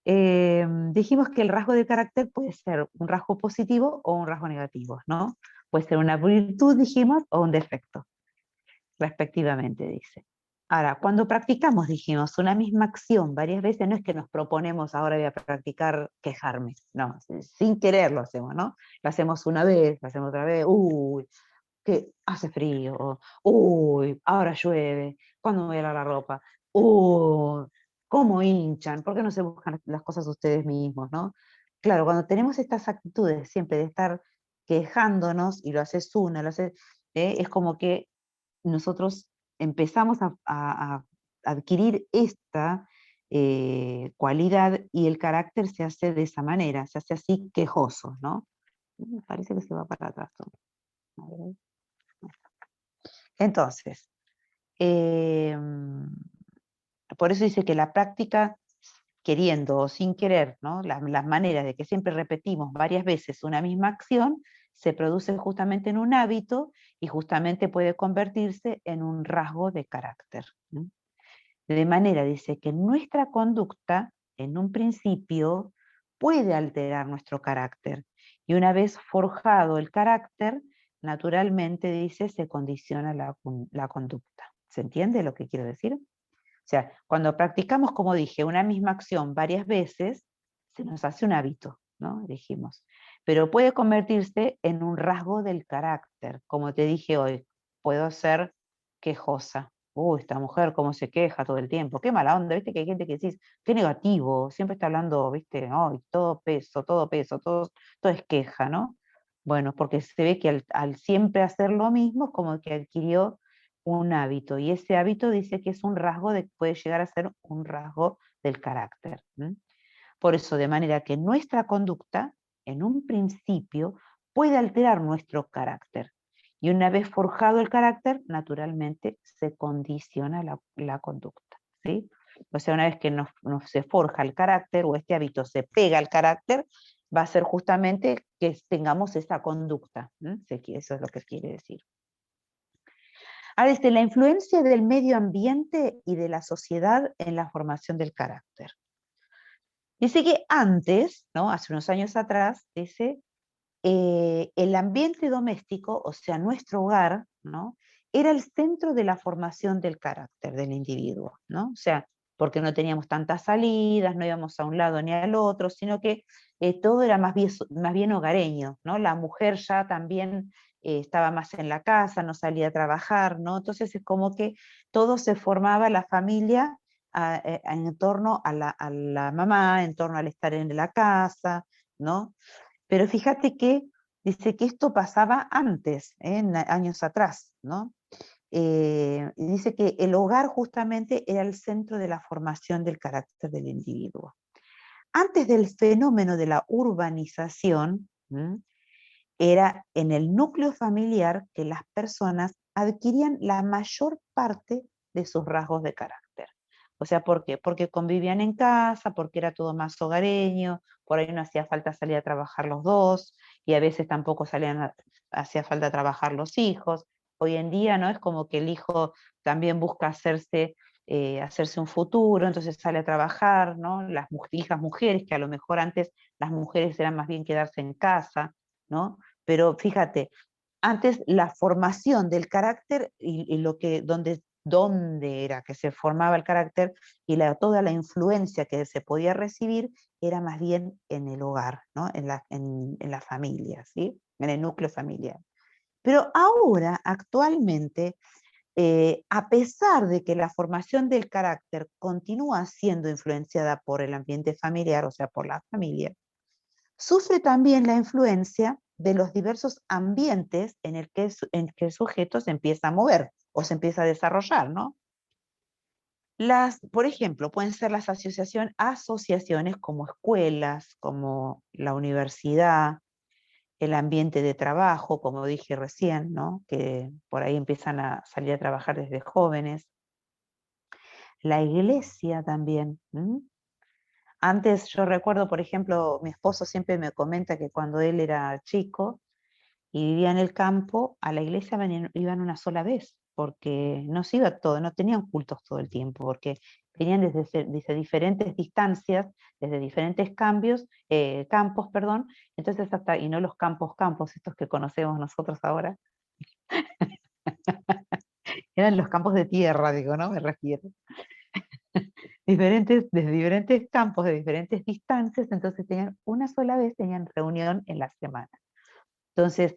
Dijimos que el rasgo de carácter puede ser un rasgo positivo o un rasgo negativo, ¿no? Puede ser una virtud, dijimos, o un defecto, respectivamente, dice. Ahora, cuando practicamos, dijimos, una misma acción varias veces, no es que nos proponemos ahora voy a practicar quejarme, no, sin querer lo hacemos, ¿no? Lo hacemos una vez, lo hacemos otra vez, uy, que hace frío, uy, ahora llueve, ¿cuándo me voy a lavar la ropa? Uy, ¿cómo hinchan? ¿Por qué no se buscan las cosas ustedes mismos, no? Claro, cuando tenemos estas actitudes siempre de estar quejándonos, y lo haces una, lo haces, es como que nosotros empezamos a adquirir esta cualidad y el carácter se hace de esa manera, se hace así quejoso, ¿no? Me parece que se va para atrás todo. A ver. Entonces, eh, por eso dice que la práctica, queriendo o sin querer, ¿no? Las maneras de que siempre repetimos varias veces una misma acción, se produce justamente en un hábito y justamente puede convertirse en un rasgo de carácter, ¿no? De manera, dice, que nuestra conducta, en un principio, puede alterar nuestro carácter. Y una vez forjado el carácter, naturalmente, dice, se condiciona la conducta. ¿Se entiende lo que quiero decir? O sea, cuando practicamos, como dije, una misma acción varias veces, se nos hace un hábito, ¿no? Dijimos. Pero puede convertirse en un rasgo del carácter. Como te dije hoy, puedo ser quejosa. Esta mujer cómo se queja todo el tiempo. Qué mala onda, viste que hay gente que decís, qué negativo, siempre está hablando, viste, no, todo peso, todo es queja, ¿no? Bueno, porque se ve que al siempre hacer lo mismo, es como que adquirió un hábito, y ese hábito dice que es un rasgo puede llegar a ser un rasgo del carácter. Por eso, de manera que nuestra conducta, en un principio, puede alterar nuestro carácter. Y una vez forjado el carácter, naturalmente se condiciona la conducta, ¿sí? O sea, una vez que se forja el carácter, o este hábito se pega al carácter, va a ser justamente que tengamos esa conducta. Eso es lo que quiere decir. Ahora dice, la influencia del medio ambiente y de la sociedad en la formación del carácter. Dice que antes, ¿no? Hace unos años atrás, dice, el ambiente doméstico, o sea, nuestro hogar, ¿no? Era el centro de la formación del carácter del individuo, ¿no? O sea, porque no teníamos tantas salidas, no íbamos a un lado ni al otro, sino que todo era más bien hogareño, ¿no? La mujer ya también estaba más en la casa, no salía a trabajar, ¿no? Entonces es como que todo se formaba, la familia, en torno a la mamá, en torno al estar en la casa, ¿no? Pero fíjate que dice que esto pasaba antes, en años atrás, ¿no? Y dice que el hogar justamente era el centro de la formación del carácter del individuo. Antes del fenómeno de la urbanización, era en el núcleo familiar que las personas adquirían la mayor parte de sus rasgos de carácter. O sea, ¿por qué? Porque convivían en casa, porque era todo más hogareño, por ahí no hacía falta salir a trabajar los dos, y a veces tampoco hacía falta trabajar los hijos. Hoy en día, ¿no? Es como que el hijo también busca hacerse un futuro, entonces sale a trabajar, ¿no? Las hijas mujeres, que a lo mejor antes las mujeres eran más bien quedarse en casa, ¿no? Pero fíjate, antes la formación del carácter y dónde era que se formaba el carácter y toda la influencia que se podía recibir era más bien en el hogar, ¿no? En la familia, ¿sí? En el núcleo familiar. Pero ahora, actualmente, a pesar de que la formación del carácter continúa siendo influenciada por el ambiente familiar, o sea, por la familia, sufre también la influencia de los diversos ambientes en que el sujeto se empieza a mover o se empieza a desarrollar, ¿no? Por ejemplo, pueden ser las asociaciones como escuelas, como la universidad, el ambiente de trabajo, como dije recién, ¿no? Que por ahí empiezan a salir a trabajar desde jóvenes. La iglesia también. Antes yo recuerdo, por ejemplo, mi esposo siempre me comenta que cuando él era chico y vivía en el campo, a la iglesia iban una sola vez, porque no se iba todo, no tenían cultos todo el tiempo, porque venían desde diferentes distancias, desde diferentes campos, perdón, entonces y no los campos, estos que conocemos nosotros ahora, eran los campos de tierra, digo, ¿no? Me refiero. Desde diferentes campos, de diferentes distancias, entonces tenían una sola vez, tenían reunión en la semana. Entonces,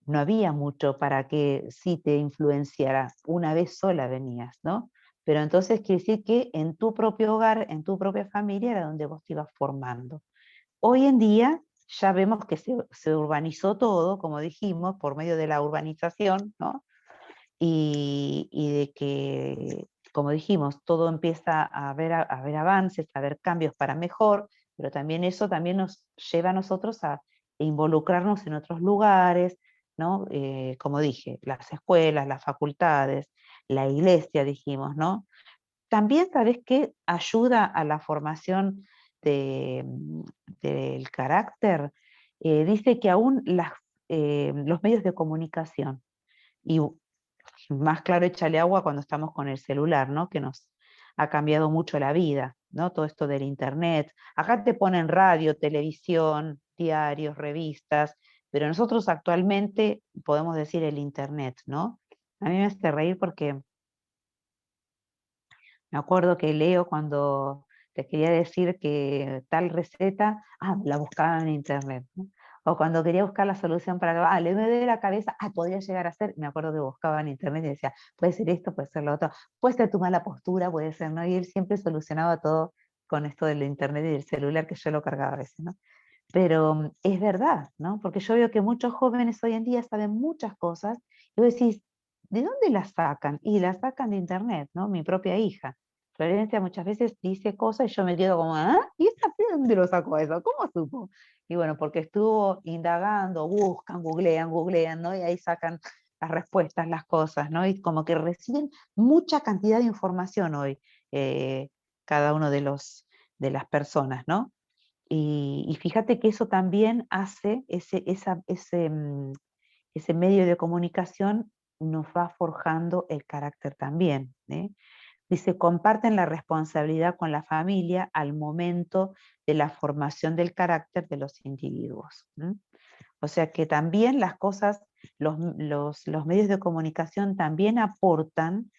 no había mucho para que sí te influenciara, una vez sola venías, ¿no? Pero entonces quiere decir que en tu propio hogar, en tu propia familia, era donde vos te ibas formando. Hoy en día ya vemos que se urbanizó todo, como dijimos, por medio de la urbanización, ¿no? Y de que, como dijimos, todo empieza a haber avances, a haber cambios para mejor, pero también eso también nos lleva a nosotros a involucrarnos en otros lugares, ¿no? Como dije, las escuelas, las facultades, la iglesia, dijimos, ¿no? También, ¿sabes qué? Ayuda a la formación del carácter. Dice que aún los medios de comunicación, y más claro échale agua cuando estamos con el celular, ¿no? Que nos ha cambiado mucho la vida, ¿no? Todo esto del internet. Acá te ponen radio, televisión, diarios, revistas, pero nosotros actualmente podemos decir el internet, ¿no? A mí me hace reír porque me acuerdo que Leo cuando te quería decir que tal receta, la buscaba en internet, ¿no? O cuando quería buscar la solución para, le me duele la cabeza, podría llegar a ser, me acuerdo que buscaba en internet y decía, puede ser esto, puede ser lo otro, puede ser tu mala postura, puede ser, ¿no? Y él siempre solucionaba todo con esto del internet y del celular, que yo lo cargaba a veces, ¿no? Pero es verdad, ¿no? Porque yo veo que muchos jóvenes hoy en día saben muchas cosas y vos decís, ¿de dónde las sacan? Y las sacan de internet, ¿no? Mi propia hija. Florencia muchas veces dice cosas y yo me quedo como, ¿y esta piba de dónde lo sacó eso? ¿Cómo supo? Y bueno, porque estuvo indagando, buscan, googlean, ¿no? Y ahí sacan las respuestas, las cosas, ¿no? Y como que reciben mucha cantidad de información hoy, cada uno de las personas, ¿no? Y fíjate que eso también hace, ese medio de comunicación nos va forjando el carácter también, ¿eh? Dice, comparten la responsabilidad con la familia al momento de la formación del carácter de los individuos. O sea que también las cosas, los medios de comunicación también aportan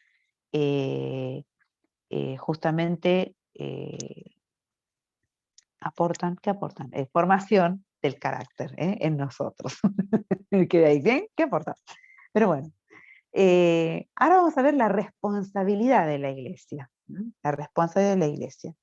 justamente ¿qué aportan? Formación del carácter en nosotros. ¿Queda ahí bien? ¿Qué aporta? Pero bueno, ahora vamos a ver la responsabilidad de la iglesia, ¿no? La responsabilidad de la iglesia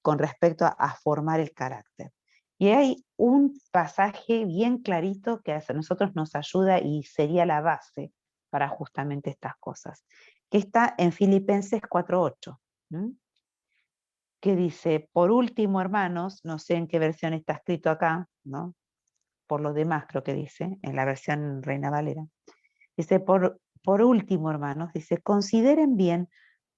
con respecto a formar el carácter. Y hay un pasaje bien clarito que a nosotros nos ayuda y sería la base para justamente estas cosas, que está en Filipenses 4:8. Que dice, por último, hermanos, no sé en qué versión está escrito acá, ¿no? Por lo demás creo que dice, en la versión Reina Valera. Dice, por último, hermanos, dice, consideren bien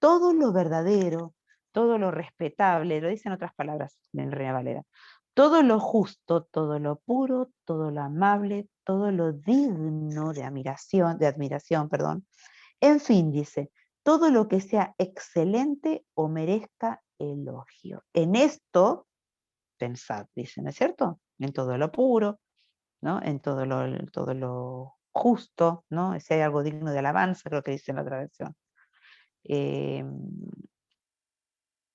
todo lo verdadero, todo lo respetable, lo dice en otras palabras en Reina Valera, todo lo justo, todo lo puro, todo lo amable, todo lo digno de admiración, perdón. En fin, dice, todo lo que sea excelente o merezca elogio. En esto, pensad, dice, ¿no es cierto? En todo lo puro, ¿no? En todo lo justo, ¿no? Si hay algo digno de alabanza, creo que dice en la otra versión. Eh,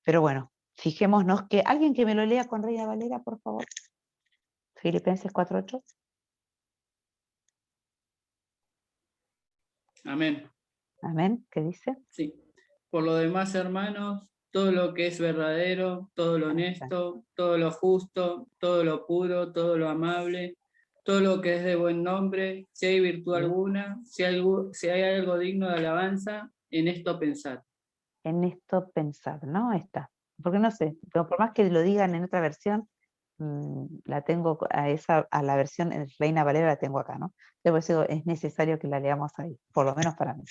pero bueno, fijémonos que alguien que me lo lea con Reina Valera, por favor. Filipenses 4:8. Amén. Amén. ¿Qué dice? Sí. Por lo demás, hermanos, todo lo que es verdadero, todo lo honesto, todo lo justo, todo lo puro, todo lo amable, todo lo que es de buen nombre, si hay virtud alguna, si hay algo digno de alabanza, en esto pensad. En esto pensad, ¿no? Está. Porque no sé, pero por más que lo digan en otra versión, la tengo a la versión en Reina Valera la tengo acá, ¿no? Por eso es necesario que la leamos ahí, por lo menos para mí.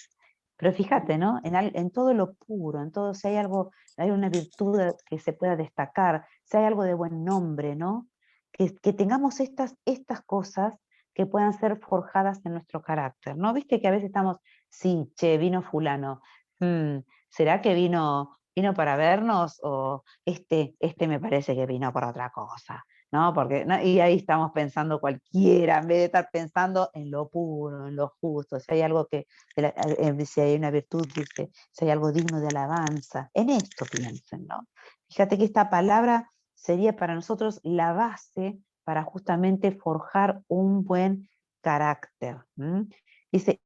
Pero fíjate, ¿no? En todo lo puro, en todo, si hay algo, hay una virtud que se pueda destacar, si hay algo de buen nombre, ¿no? Que tengamos estas cosas que puedan ser forjadas en nuestro carácter, ¿no? Viste que a veces estamos, sí, che, vino fulano, ¿será que vino ¿Vino para vernos o este me parece que vino por otra cosa? ¿No? Porque, ¿no? Y ahí estamos pensando cualquiera, en vez de estar pensando en lo puro, en lo justo, si hay algo si hay una virtud, dice, si hay algo digno de alabanza, en esto piensen, ¿no? Fíjate que esta palabra sería para nosotros la base para justamente forjar un buen carácter. Dice,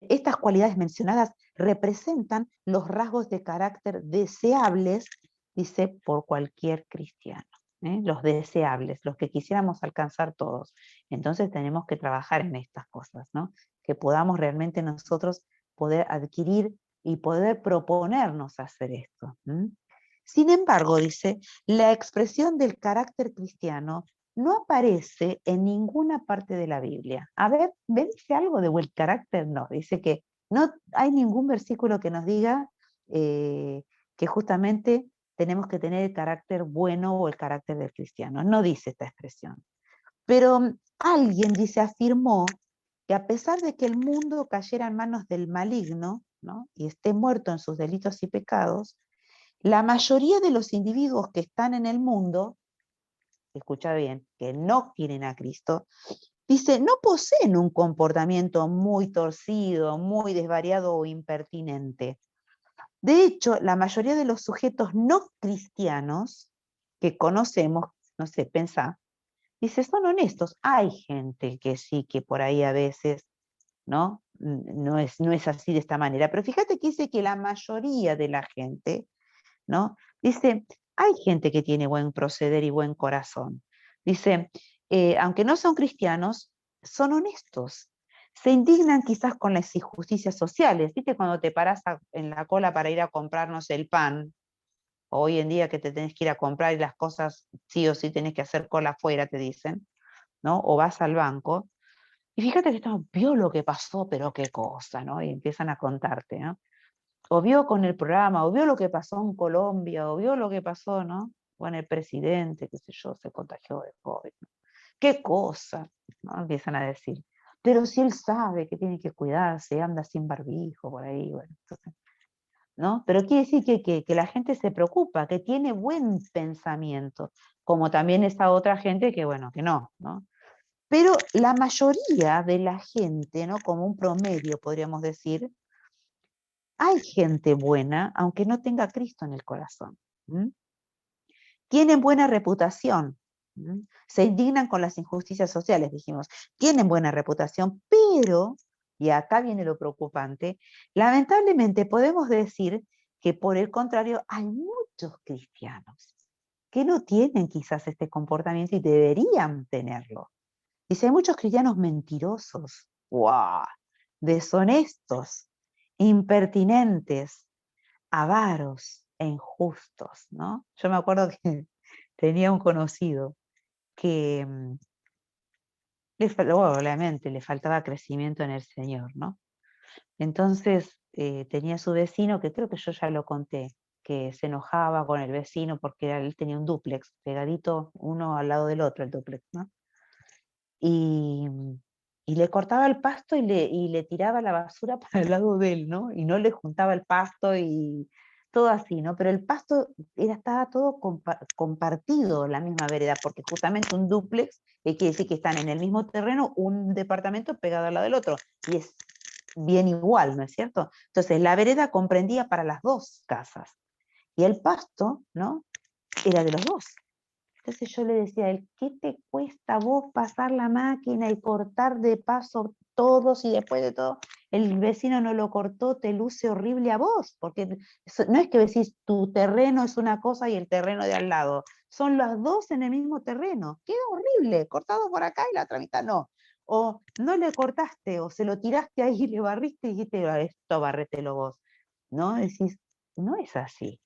estas cualidades mencionadas representan los rasgos de carácter deseables, dice, por cualquier cristiano. Los deseables, los que quisiéramos alcanzar todos. Entonces tenemos que trabajar en estas cosas, ¿no? Que podamos realmente nosotros poder adquirir y poder proponernos hacer esto. Sin embargo, dice, la expresión del carácter cristiano no aparece en ninguna parte de la Biblia. A ver, ¿ven dice algo de buen carácter? No, dice que no hay ningún versículo que nos diga que justamente tenemos que tener el carácter bueno o el carácter del cristiano. No dice esta expresión. Pero alguien, dice, afirmó que a pesar de que el mundo cayera en manos del maligno, ¿no? Y esté muerto en sus delitos y pecados, la mayoría de los individuos que están en el mundo, escucha bien, que no tienen a Cristo, dice, no poseen un comportamiento muy torcido, muy desvariado o impertinente. De hecho, la mayoría de los sujetos no cristianos que conocemos, no sé, pensá, dice, son honestos. Hay gente que sí, que por ahí a veces, ¿no? No es así de esta manera. Pero fíjate que dice que la mayoría de la gente, ¿no? Dice, hay gente que tiene buen proceder y buen corazón. Dice, aunque no son cristianos, son honestos. Se indignan quizás con las injusticias sociales. ¿Viste cuando te paras en la cola para ir a comprarnos el pan? Hoy en día que te tenés que ir a comprar y las cosas sí o sí tenés que hacer cola afuera, te dicen, ¿no? O vas al banco. Y fíjate que esto vio lo que pasó, pero qué cosa, ¿no? Y empiezan a contarte, ¿no? O vio con el programa, o vio lo que pasó en Colombia, o vio lo que pasó, ¿no? Bueno, el presidente, qué sé yo, se contagió de COVID. ¿No? Qué cosa, ¿no? Empiezan a decir. Pero si él sabe que tiene que cuidarse, anda sin barbijo por ahí, bueno, entonces, ¿no? Pero quiere decir que la gente se preocupa, que tiene buen pensamiento, como también esa otra gente que, bueno, que no, ¿no? Pero la mayoría de la gente, ¿no? Como un promedio, podríamos decir, hay gente buena, aunque no tenga a Cristo en el corazón. Tienen buena reputación. Se indignan con las injusticias sociales, dijimos. Tienen buena reputación, pero, y acá viene lo preocupante, lamentablemente podemos decir que por el contrario hay muchos cristianos que no tienen quizás este comportamiento y deberían tenerlo. Dice, hay muchos cristianos mentirosos, ¡guau!, deshonestos, impertinentes, avaros e injustos, ¿no? Yo me acuerdo que tenía un conocido que obviamente le faltaba crecimiento en el Señor, ¿no? Entonces tenía su vecino, que creo que yo ya lo conté, que se enojaba con el vecino porque él tenía un dúplex, pegadito uno al lado del otro, el dúplex, ¿no? Y, y le cortaba el pasto y le tiraba la basura para el lado de él, ¿no? Y no le juntaba el pasto y todo así, ¿no? Pero el pasto estaba todo compartido, la misma vereda, porque justamente un dúplex quiere decir que están en el mismo terreno, un departamento pegado al lado del otro, y es bien igual, ¿no es cierto? Entonces la vereda comprendía para las dos casas, y el pasto, ¿no? Era de los dos. Entonces yo le decía a él, ¿qué te cuesta a vos pasar la máquina y cortar de paso todos y después de todo el vecino no lo cortó, te luce horrible a vos? Porque no es que decís tu terreno es una cosa y el terreno de al lado, son las dos en el mismo terreno, queda horrible, cortado por acá y la otra mitad no. O no le cortaste, o se lo tiraste ahí y le barriste y dijiste, esto barrételo vos. ¿No? Decís, no es así.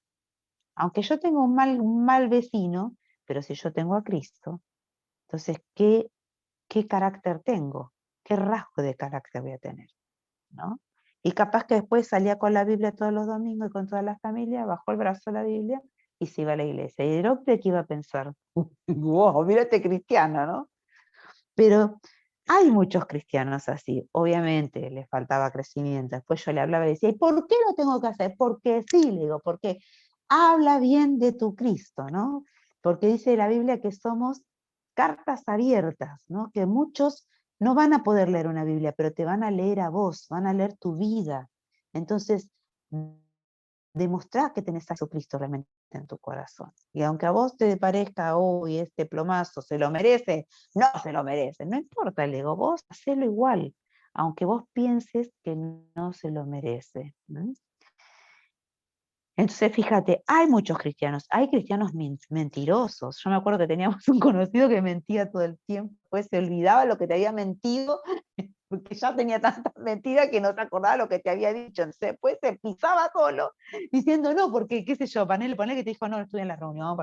Aunque yo tenga un mal vecino, pero si yo tengo a Cristo, entonces, ¿qué carácter tengo? ¿Qué rasgo de carácter voy a tener? ¿No? Y capaz que después salía con la Biblia todos los domingos y con toda la familia, bajó el brazo la Biblia y se iba a la iglesia. Y el hombre, ¿qué iba a pensar? ¡Wow! Mira este cristiano, ¿no? Pero Hay muchos cristianos así, obviamente les faltaba crecimiento. Después yo le hablaba y decía, ¿y por qué lo tengo que hacer? Porque sí, le digo, porque habla bien de tu Cristo, ¿no? Porque dice la Biblia que somos cartas abiertas, ¿no? Que muchos no van a poder leer una Biblia, pero te van a leer a vos, van a leer tu vida. Entonces, demostrar que tenés a Jesucristo realmente en tu corazón. Y aunque a vos te parezca, uy, este plomazo se lo merece, no se lo merece, no importa, le digo, vos hacelo igual, aunque vos pienses que no se lo merece. Entonces, fíjate, hay muchos cristianos, hay cristianos mentirosos. Yo me acuerdo que teníamos un conocido que mentía todo el tiempo, pues se olvidaba lo que te había mentido, porque ya tenía tantas mentiras que no te acordaba lo que te había dicho. Entonces, después se pisaba solo, diciendo, no, porque, qué sé yo, ponele que te dijo, no estuve en la reunión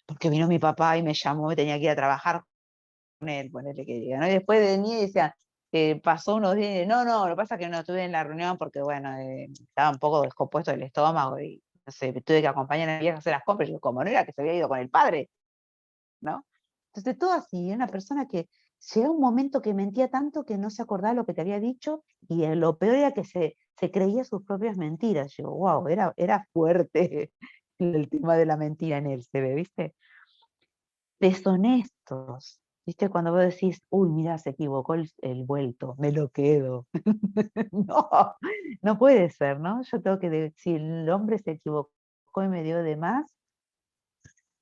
porque vino mi papá y me llamó, me tenía que ir a trabajar con él, ponele que diga, ¿no? Y después venía y decía, pasó unos días, no, lo que pasa es que no estuve en la reunión porque, bueno, estaba un poco descompuesto del estómago y, no sé, tuve que acompañar a mi vieja a hacer las compras, y yo, como no era que se había ido con el padre, ¿no? Entonces, todo así, una persona que llega un momento que mentía tanto que no se acordaba lo que te había dicho, y lo peor era que se creía sus propias mentiras. Yo, wow, era fuerte el tema de la mentira en él, se ve, ¿viste? Deshonestos. ¿Viste? Cuando vos decís, uy, mira, se equivocó el vuelto, me lo quedo. No, no puede ser, ¿no? Yo tengo que decir, si el hombre se equivocó y me dio de más,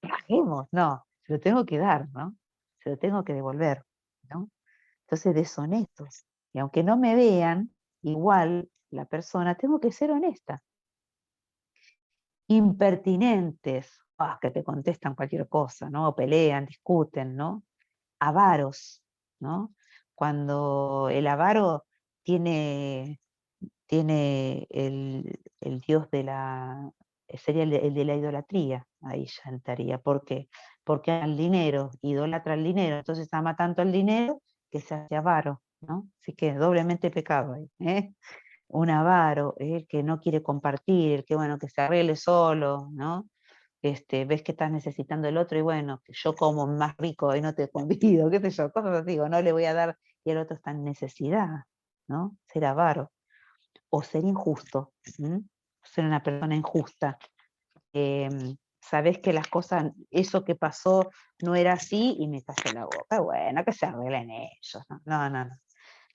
bajemos, no, se lo tengo que dar, ¿no? Se lo tengo que devolver, ¿no? Entonces, deshonestos. Y aunque no me vean, igual la persona, tengo que ser honesta. Impertinentes, que te contestan cualquier cosa, ¿no? O pelean, discuten, ¿no? Avaros, ¿no? Cuando el avaro tiene el dios de la, sería el de la idolatría, ahí ya entraría. ¿Por qué? Porque al dinero, idolatra el dinero, entonces ama tanto el dinero que se hace avaro, ¿no? Así que doblemente pecado ahí, ¿eh? Un avaro, el que no quiere compartir, el que, bueno, que se arregle solo, ¿no? Ves que estás necesitando el otro y bueno, que yo como más rico y no te convido, qué sé yo, cosas así, digo, no le voy a dar y el otro está en necesidad, ¿no? Ser avaro o ser injusto, ser una persona injusta. Sabés que las cosas, eso que pasó no era así y me cayó la boca, bueno, que se arreglen ellos, no.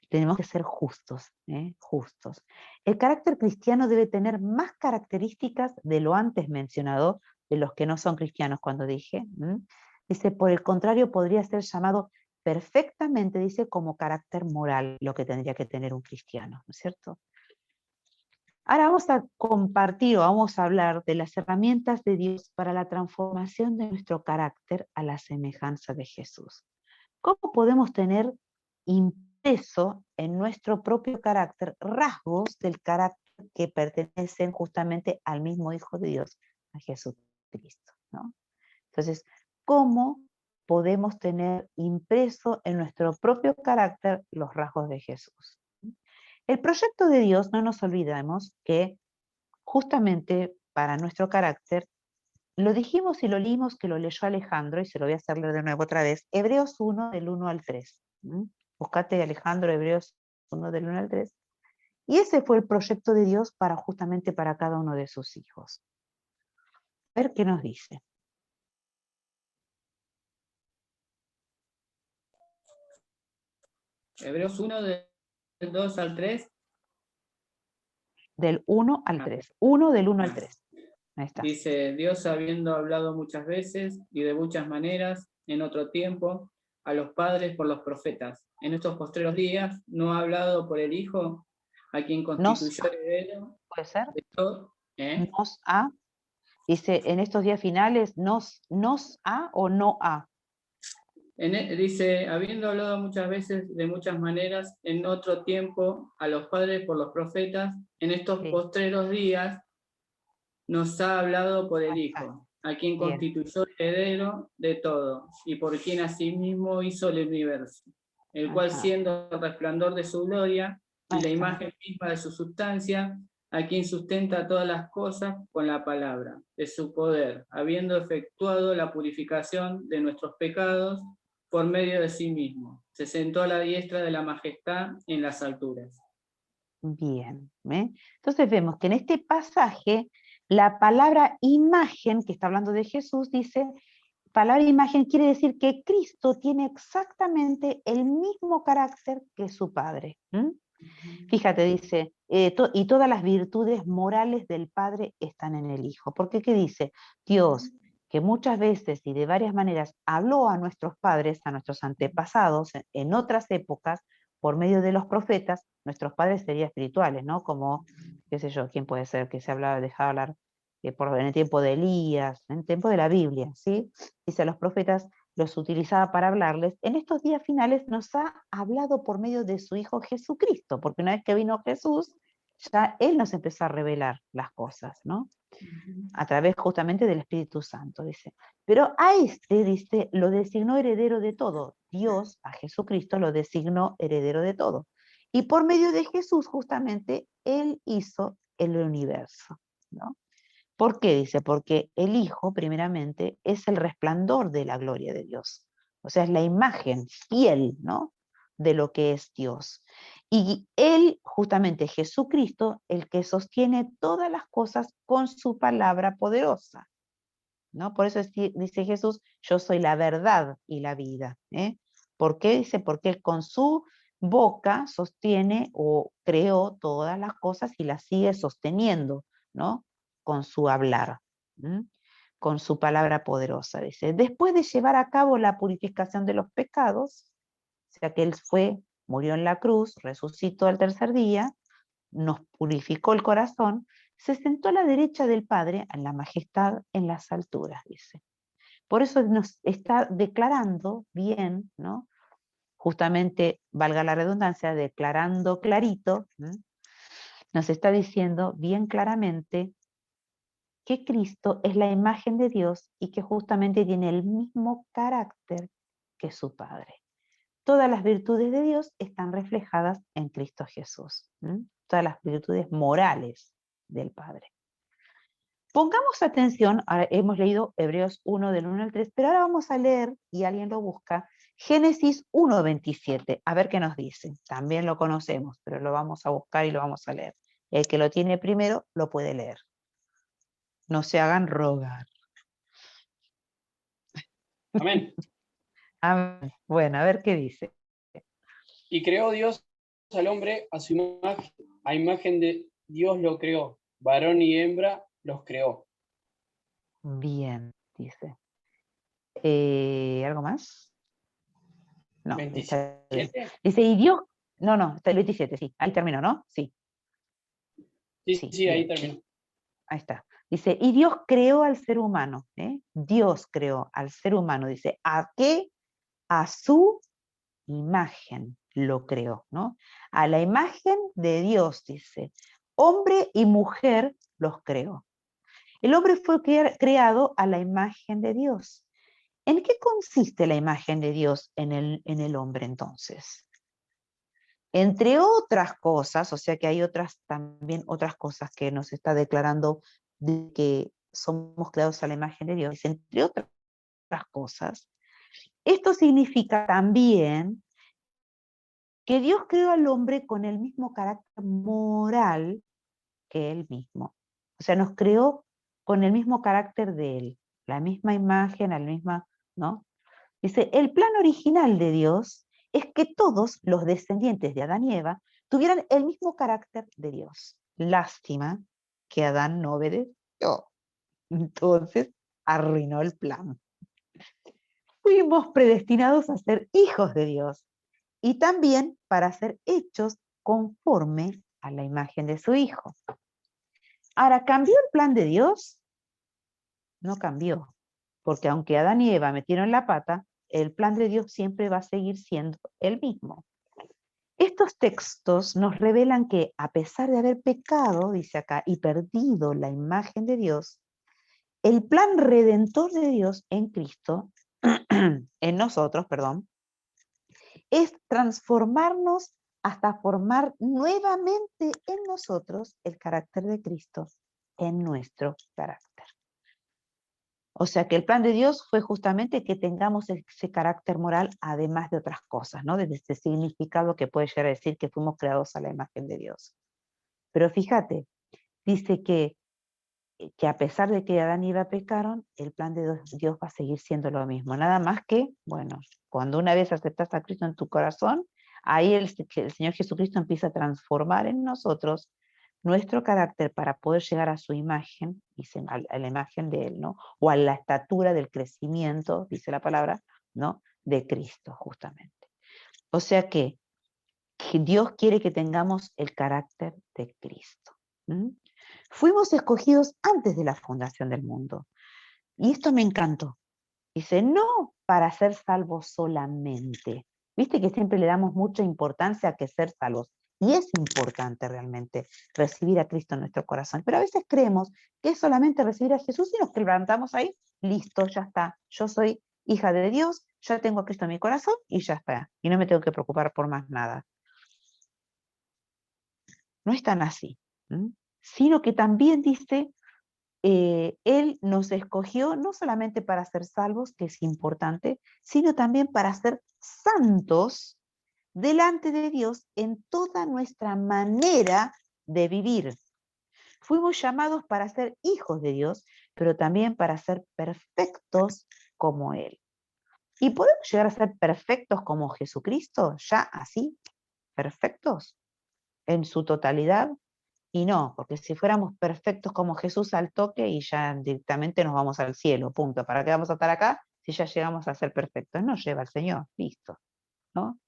Tenemos que ser justos, justos. El carácter cristiano debe tener más características de lo antes mencionado, de los que no son cristianos cuando dije. Dice, por el contrario, podría ser llamado perfectamente, dice, como carácter moral, lo que tendría que tener un cristiano, ¿no es cierto? Ahora vamos a compartir o vamos a hablar de las herramientas de Dios para la transformación de nuestro carácter a la semejanza de Jesús. ¿Cómo podemos tener impreso en nuestro propio carácter rasgos del carácter que pertenecen justamente al mismo Hijo de Dios, a Jesucristo, ¿no? Entonces, ¿cómo podemos tener impreso en nuestro propio carácter los rasgos de Jesús? El proyecto de Dios, no nos olvidemos que justamente para nuestro carácter, lo dijimos y lo leímos, que lo leyó Alejandro, y se lo voy a hacer leer de nuevo otra vez, Hebreos 1, del 1 al 3. Buscate Alejandro, Hebreos 1, del 1 al 3. Y ese fue el proyecto de Dios justamente para cada uno de sus hijos. A ver qué nos dice. Hebreos 1 del 2 al 3. Del 1 al 3. 1 del 1 al 3. Ahí está. Dice, Dios habiendo hablado muchas veces y de muchas maneras en otro tiempo a los padres por los profetas. En estos postreros días no ha hablado por el Hijo, a quien constituyó heredero ¿Puede ser? de todo. Nos ha. Dice, en estos días finales, nos ha o no ha. Dice, habiendo hablado muchas veces de muchas maneras en otro tiempo a los padres por los profetas, en estos postreros días nos ha hablado por el Hijo, a quien constituyó heredero de todo, y por quien asimismo hizo el universo, el cual siendo el resplandor de su gloria y la imagen misma de su sustancia, a quien sustenta todas las cosas con la palabra de su poder, habiendo efectuado la purificación de nuestros pecados, por medio de sí mismo. Se sentó a la diestra de la majestad en las alturas. Bien. Entonces vemos que en este pasaje la palabra imagen, que está hablando de Jesús, dice, palabra imagen quiere decir que Cristo tiene exactamente el mismo carácter que su Padre. Fíjate, dice, y todas las virtudes morales del Padre están en el Hijo. Porque ¿qué dice? Dios, que muchas veces y de varias maneras habló a nuestros padres, a nuestros antepasados, en otras épocas, por medio de los profetas, nuestros padres serían espirituales, ¿no? Como, qué sé yo, ¿quién puede ser que se hablaba, dejaba hablar en el tiempo de Elías, en el tiempo de la Biblia, ¿sí? Dice, los profetas los utilizaba para hablarles. En estos días finales nos ha hablado por medio de su Hijo Jesucristo, porque una vez que vino Jesús, ya Él nos empezó a revelar las cosas, ¿no? A través justamente del Espíritu Santo, dice. Pero a este, dice, lo designó heredero de todo. Dios, a Jesucristo, lo designó heredero de todo. Y por medio de Jesús, justamente, Él hizo el universo, ¿no? ¿Por qué? Dice, porque el Hijo, primeramente, es el resplandor de la gloria de Dios. O sea, es la imagen fiel, ¿no? De lo que es Dios. Y Él, justamente Jesucristo, el que sostiene todas las cosas con su palabra poderosa, ¿no? Por eso dice Jesús, yo soy la verdad y la vida. ¿Por qué? Dice, porque Él con su boca sostiene o creó todas las cosas y las sigue sosteniendo, ¿no? Con su hablar, con su palabra poderosa. Dice, después de llevar a cabo la purificación de los pecados, o sea que Él murió en la cruz, resucitó al tercer día, nos purificó el corazón, se sentó a la derecha del Padre, en la majestad, en las alturas, dice. Por eso nos está declarando bien, ¿no? Justamente, valga la redundancia, declarando clarito, nos está diciendo bien claramente que Cristo es la imagen de Dios y que justamente tiene el mismo carácter que su Padre. Todas las virtudes de Dios están reflejadas en Cristo Jesús. Todas las virtudes morales del Padre. Pongamos atención, ahora hemos leído Hebreos 1 del 1 al 3, pero ahora vamos a leer, y alguien lo busca, Génesis 1:27, a ver qué nos dice. También lo conocemos, pero lo vamos a buscar y lo vamos a leer. El que lo tiene primero lo puede leer. No se hagan rogar. Amén. Bueno, a ver qué dice. Y creó Dios al hombre a su imagen, a imagen de Dios lo creó, varón y hembra los creó. Bien, dice. ¿Algo más? No, está bien. 27. Dice, y Dios, no, está el 27, sí, ahí terminó, ¿no? Sí, Sí, sí, sí, ahí bien, terminó. ahí está. Dice, y Dios creó al ser humano, Dios creó al ser humano, dice, ¿a qué? A su imagen lo creó, ¿no? A la imagen de Dios, dice, hombre y mujer los creó. El hombre fue creado a la imagen de Dios. ¿En qué consiste la imagen de Dios en el hombre entonces? Entre otras cosas, o sea que hay también otras cosas que nos está declarando de que somos creados a la imagen de Dios, entre otras cosas, esto significa también que Dios creó al hombre con el mismo carácter moral que él mismo. O sea, nos creó con el mismo carácter de él, la misma imagen, la misma, ¿no? Dice, el plan original de Dios es que todos los descendientes de Adán y Eva tuvieran el mismo carácter de Dios. Lástima que Adán no obedeció. Entonces arruinó el plan. Fuimos predestinados a ser hijos de Dios y también para ser hechos conforme a la imagen de su Hijo. Ahora, ¿cambió el plan de Dios? No cambió, porque aunque Adán y Eva metieron la pata, el plan de Dios siempre va a seguir siendo el mismo. Estos textos nos revelan que a pesar de haber pecado, dice acá, y perdido la imagen de Dios, el plan redentor de Dios en Cristo, en nosotros, perdón, es transformarnos hasta formar nuevamente en nosotros el carácter de Cristo, en nuestro carácter. O sea que el plan de Dios fue justamente que tengamos ese carácter moral, además de otras cosas, ¿no? Desde ese significado que puede llegar a decir que fuimos creados a la imagen de Dios. Pero fíjate, dice que a pesar de que Adán y Eva pecaron, el plan de Dios va a seguir siendo lo mismo. Nada más que, bueno, cuando una vez aceptas a Cristo en tu corazón, ahí el Señor Jesucristo empieza a transformar en nosotros nuestro carácter para poder llegar a su imagen, dice, a la imagen de Él, ¿no? O a la estatura del crecimiento, dice la palabra, ¿no? De Cristo, justamente. O sea que Dios quiere que tengamos el carácter de Cristo. ¿Mm? Fuimos escogidos antes de la fundación del mundo. Y esto me encantó. Dice, no para ser salvos solamente. Viste que siempre le damos mucha importancia a que ser salvos. Y es importante realmente recibir a Cristo en nuestro corazón. Pero a veces creemos que es solamente recibir a Jesús y nos levantamos ahí, listo, ya está. Yo soy hija de Dios, ya tengo a Cristo en mi corazón y ya está. Y no me tengo que preocupar por más nada. No es tan así. Sino que también dice, Él nos escogió no solamente para ser salvos, que es importante, sino también para ser santos delante de Dios en toda nuestra manera de vivir. Fuimos llamados para ser hijos de Dios, pero también para ser perfectos como Él. ¿Y podemos llegar a ser perfectos como Jesucristo? ¿Ya así? ¿Perfectos? ¿En su totalidad? Y no, porque si fuéramos perfectos como Jesús al toque y ya directamente nos vamos al cielo, punto. ¿Para qué vamos a estar acá si ya llegamos a ser perfectos? Nos lleva el Señor, listo, ¿no?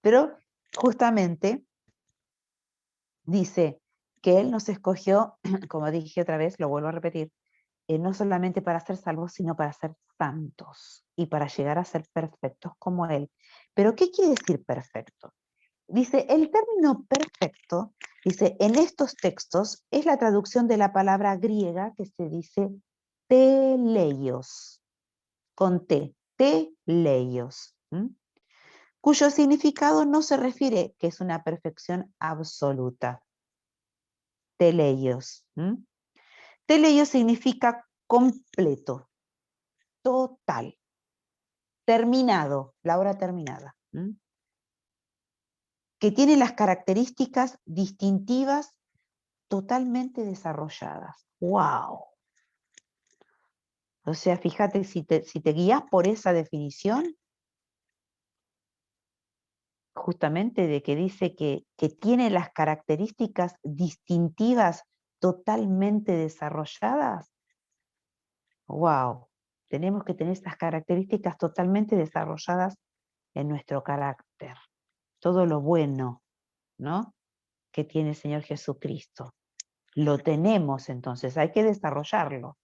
Pero justamente dice que Él nos escogió, como dije otra vez, lo vuelvo a repetir, no solamente para ser salvos, sino para ser santos y para llegar a ser perfectos como Él. Pero ¿qué quiere decir perfecto? Dice, el término perfecto, dice, en estos textos es la traducción de la palabra griega que se dice teleios, con T, teleios, cuyo significado no se refiere que es una perfección absoluta. Teleios. Teleios significa completo, total, terminado, la obra terminada. Que tiene las características distintivas totalmente desarrolladas. ¡Wow! O sea, fíjate, si te guías por esa definición, justamente de que dice que tiene las características distintivas totalmente desarrolladas, ¡wow! Tenemos que tener estas características totalmente desarrolladas en nuestro carácter. Todo lo bueno, ¿no?, que tiene el Señor Jesucristo. Lo tenemos entonces, hay que desarrollarlo.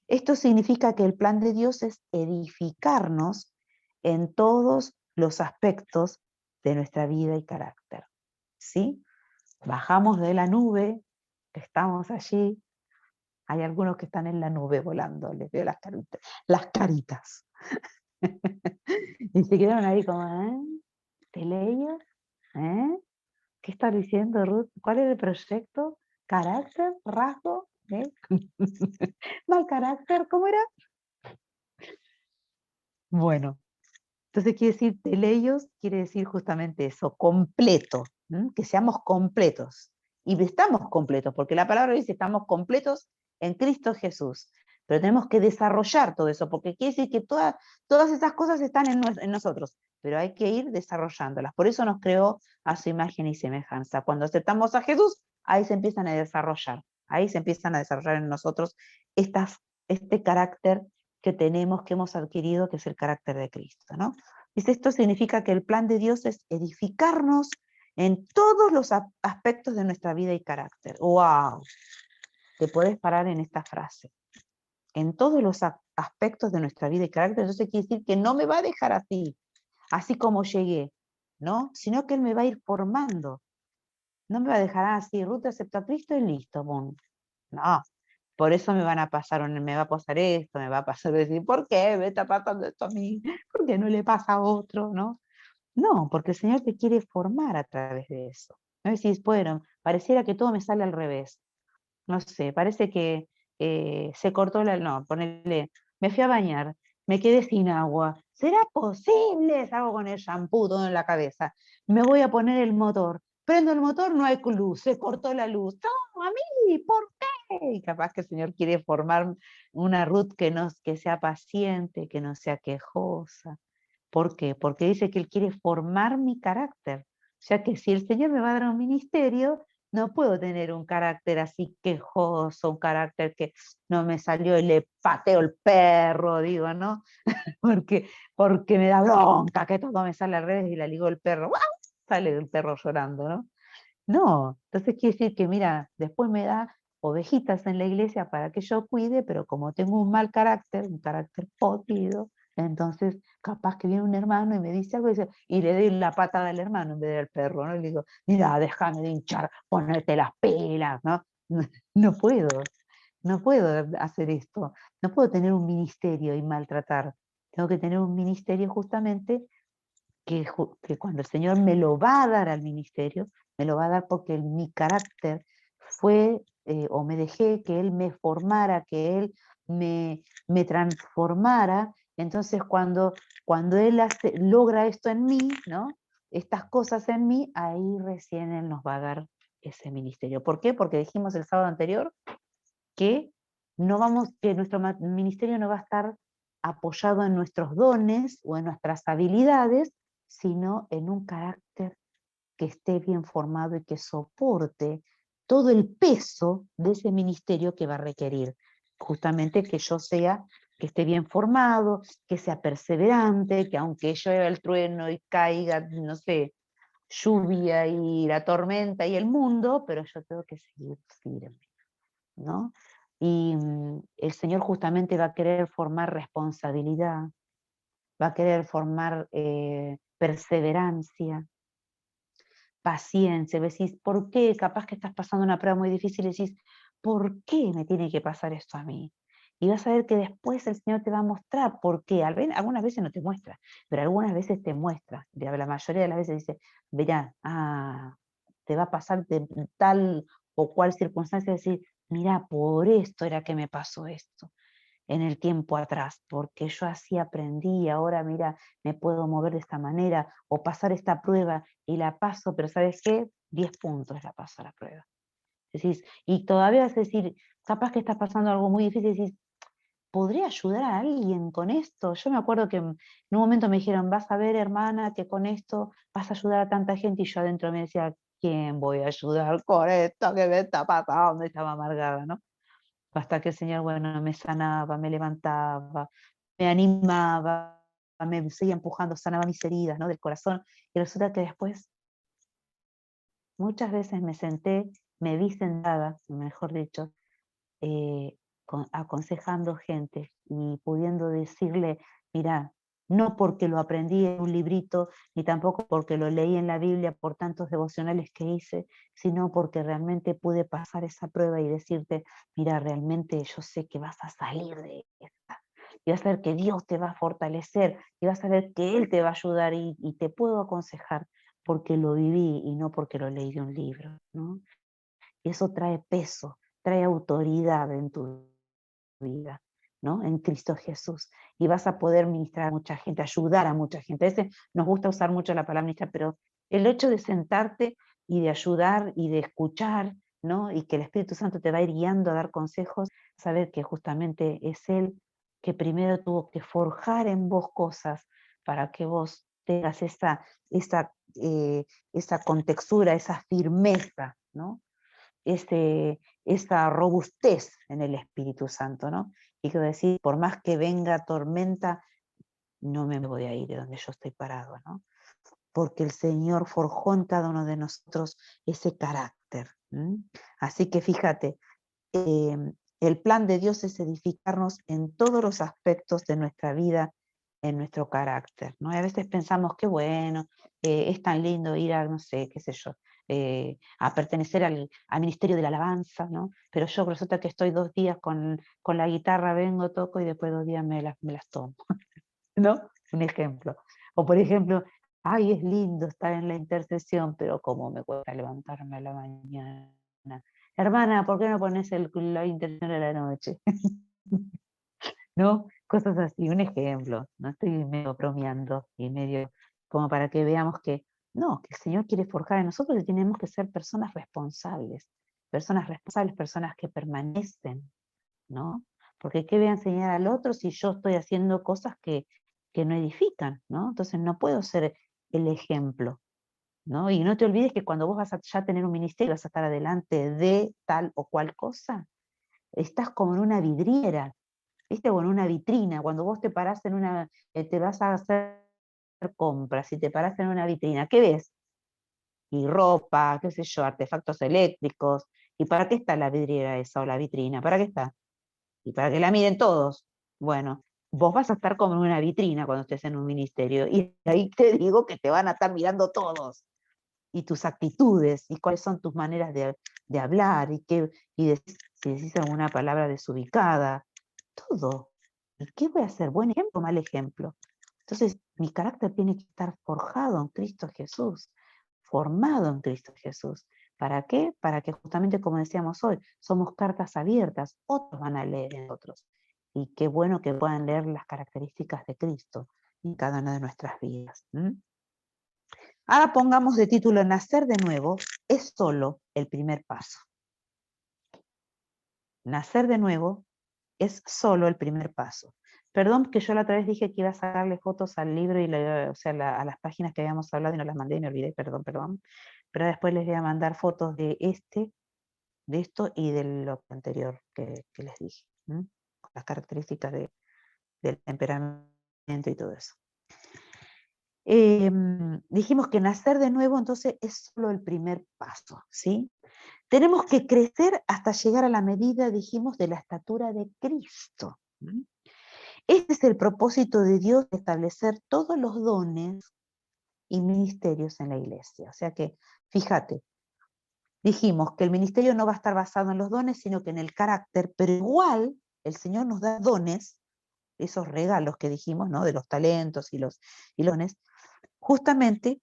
Esto significa que el plan de Dios es edificarnos en todos los aspectos de nuestra vida y carácter. ¿Sí? Bajamos de la nube, estamos allí, hay algunos que están en la nube volando, les veo las caritas, las caritas. Y se quedaron ahí como, ¿te leyo? ¿Qué estás diciendo, Ruth? ¿Cuál es el proyecto? ¿Carácter? ¿Rasgo? ¿Mal carácter? ¿Cómo era? Bueno, entonces quiere decir, teleios quiere decir justamente eso, completo, que seamos completos. Y estamos completos, porque la palabra dice, estamos completos en Cristo Jesús. Pero tenemos que desarrollar todo eso, porque quiere decir que todas esas cosas están en nosotros, pero hay que ir desarrollándolas. Por eso nos creó a su imagen y semejanza. Cuando aceptamos a Jesús, ahí se empiezan a desarrollar. Ahí se empiezan a desarrollar en nosotros este carácter que tenemos, que hemos adquirido, que es el carácter de Cristo, ¿no? Dice, esto significa que el plan de Dios es edificarnos en todos los aspectos de nuestra vida y carácter. ¡Wow! Te podés parar en esta frase. En todos los aspectos de nuestra vida y carácter, entonces quiere decir que no me va a dejar así como llegué, ¿no? Sino que Él me va a ir formando. No me va a dejar así, Ruth aceptó a Cristo y listo, boom. No, por eso me va a pasar esto, me va a pasar decir, ¿por qué me está pasando esto a mí? ¿Por qué no le pasa a otro? No, porque el Señor te quiere formar a través de eso. No decís, bueno, pareciera que todo me sale al revés. No sé, parece que se cortó no, ponele, me fui a bañar, me quedé sin agua. ¿Será posible? Salgo con el shampoo todo en la cabeza. Me voy a poner el motor. Prendo el motor, no hay luz, se cortó la luz. No, a mí, ¿por qué? Y capaz que el Señor quiere formar una Ruth que sea paciente, que no sea quejosa. ¿Por qué? Porque dice que Él quiere formar mi carácter. O sea que si el Señor me va a dar un ministerio, no puedo tener un carácter así quejoso, un carácter que no me salió y le pateo el perro, digo, ¿no? Porque me da bronca que todo me sale al revés y la ligo el perro, ¡guau! Sale el perro llorando, ¿no? No, entonces quiere decir que, mira, después me da ovejitas en la iglesia para que yo cuide, pero como tengo un mal carácter, un carácter podrido, entonces capaz que viene un hermano y me dice algo y le doy la patada al hermano en vez del perro, ¿no? Y le digo, mira, déjame de hinchar, ponerte las pilas, ¿no? No puedo, no puedo hacer esto, no puedo tener un ministerio y maltratar. Tengo que tener un ministerio justamente que cuando el Señor me lo va a dar al ministerio, me lo va a dar porque mi carácter fue, o me dejé que Él me formara, que Él me transformara. Entonces cuando Él logra esto en mí, ¿no? Estas cosas en mí, ahí recién Él nos va a dar ese ministerio. ¿Por qué? Porque dijimos el sábado anterior que que nuestro ministerio no va a estar apoyado en nuestros dones o en nuestras habilidades, sino en un carácter que esté bien formado y que soporte todo el peso de ese ministerio que va a requerir. Justamente que esté bien formado, que sea perseverante, que aunque llueva el trueno y caiga, no sé, lluvia y la tormenta y el mundo, pero yo tengo que seguir firme, ¿no? Y el Señor justamente va a querer formar responsabilidad, va a querer formar perseverancia, paciencia. Decís, ¿por qué? Capaz que estás pasando una prueba muy difícil y decís, ¿por qué me tiene que pasar esto a mí? Y vas a ver que después el Señor te va a mostrar por qué. Algunas veces no te muestra, pero algunas veces te muestra. La mayoría de las veces dice, verá, te va a pasar de tal o cual circunstancia, decir, mira, por esto era que me pasó esto en el tiempo atrás, porque yo así aprendí, ahora mira, me puedo mover de esta manera, o pasar esta prueba y la paso, pero ¿sabes qué? 10 puntos la paso a la prueba. Decís, y todavía vas a decir, capaz que estás pasando algo muy difícil, decís, ¿podría ayudar a alguien con esto? Yo me acuerdo que en un momento me dijeron, vas a ver, hermana, que con esto vas a ayudar a tanta gente, y yo adentro me decía, ¿quién voy a ayudar con esto que me está pasando? Estaba amargada, ¿no? Hasta que el Señor, bueno, me sanaba, me levantaba, me animaba, me seguía empujando, sanaba mis heridas, ¿no? Del corazón. Y resulta que después, muchas veces me senté, me vi sentada, mejor dicho, aconsejando gente y pudiendo decirle, mira, no porque lo aprendí en un librito, ni tampoco porque lo leí en la Biblia por tantos devocionales que hice, sino porque realmente pude pasar esa prueba y decirte, mira, realmente yo sé que vas a salir de esta. Y vas a ver que Dios te va a fortalecer, y vas a ver que Él te va a ayudar, y te puedo aconsejar porque lo viví y no porque lo leí de un libro, ¿no? Y eso trae peso, trae autoridad en tu vida, ¿no? En Cristo Jesús. Y vas a poder ministrar a mucha gente, ayudar a mucha gente. A veces nos gusta usar mucho la palabra ministrar, pero el hecho de sentarte y de ayudar y de escuchar, ¿no? Y que el Espíritu Santo te va a ir guiando a dar consejos, saber que justamente es Él que primero tuvo que forjar en vos cosas para que vos tengas esa contextura, esa firmeza, ¿no? Esa robustez en el Espíritu Santo, ¿no? Y quiero decir, por más que venga tormenta, no me voy a ir de donde yo estoy parado, ¿no? Porque el Señor forjó en cada uno de nosotros ese carácter. Así que fíjate, el plan de Dios es edificarnos en todos los aspectos de nuestra vida, en nuestro carácter, ¿no? Y a veces pensamos que bueno, es tan lindo ir a, no sé, qué sé yo, a pertenecer al ministerio de la alabanza, ¿no? Pero yo resulta que estoy 2 días con la guitarra, vengo, toco y después 2 días me las tomo, ¿no? Un ejemplo. O por ejemplo, ay, es lindo estar en la intercesión, pero cómo me cuesta levantarme a la mañana hermana, ¿por qué no pones la intención de la noche? ¿No? Cosas así, un ejemplo, no estoy medio bromeando y medio como para que veamos que no, que el Señor quiere forjar en nosotros y tenemos que ser personas responsables, personas que permanecen, ¿no? Porque ¿qué voy a enseñar al otro si yo estoy haciendo cosas que no edifican, ¿no? Entonces no puedo ser el ejemplo, ¿no? Y no te olvides que cuando vos vas a ya tener un ministerio, vas a estar adelante de tal o cual cosa, estás como en una vidriera, ¿viste? O en una vitrina, cuando vos te parás en una, te vas a hacer compras y te parás en una vitrina, ¿qué ves? Y ropa, qué sé yo, artefactos eléctricos. ¿Y para qué está la vidriera esa o la vitrina? ¿Para qué está? Y para que la miren todos. Bueno, vos vas a estar como en una vitrina cuando estés en un ministerio y ahí te digo que te van a estar mirando todos. Y tus actitudes y cuáles son tus maneras de hablar si decís alguna palabra desubicada, todo. ¿Y qué voy a hacer? ¿Buen ejemplo o mal ejemplo? Entonces, mi carácter tiene que estar forjado en Cristo Jesús, formado en Cristo Jesús. ¿Para qué? Para que justamente, como decíamos hoy, somos cartas abiertas, otros van a leer en otros. Y qué bueno que puedan leer las características de Cristo en cada una de nuestras vidas. Ahora pongamos de título Nacer de nuevo es solo el primer paso. Nacer de nuevo es solo el primer paso. Perdón que yo la otra vez dije que iba a sacarle fotos al libro y o sea, a las páginas que habíamos hablado y no las mandé y me olvidé, perdón. Pero después les voy a mandar fotos de esto y de lo anterior que les dije. Las características del temperamento y todo eso. Dijimos que nacer de nuevo entonces es solo el primer paso, ¿sí? Tenemos que crecer hasta llegar a la medida, dijimos, de la estatura de Cristo. Este es el propósito de Dios, de establecer todos los dones y ministerios en la iglesia. O sea que, fíjate, dijimos que el ministerio no va a estar basado en los dones, sino que en el carácter, pero igual el Señor nos da dones, esos regalos que dijimos, ¿no? De los talentos y los dones, justamente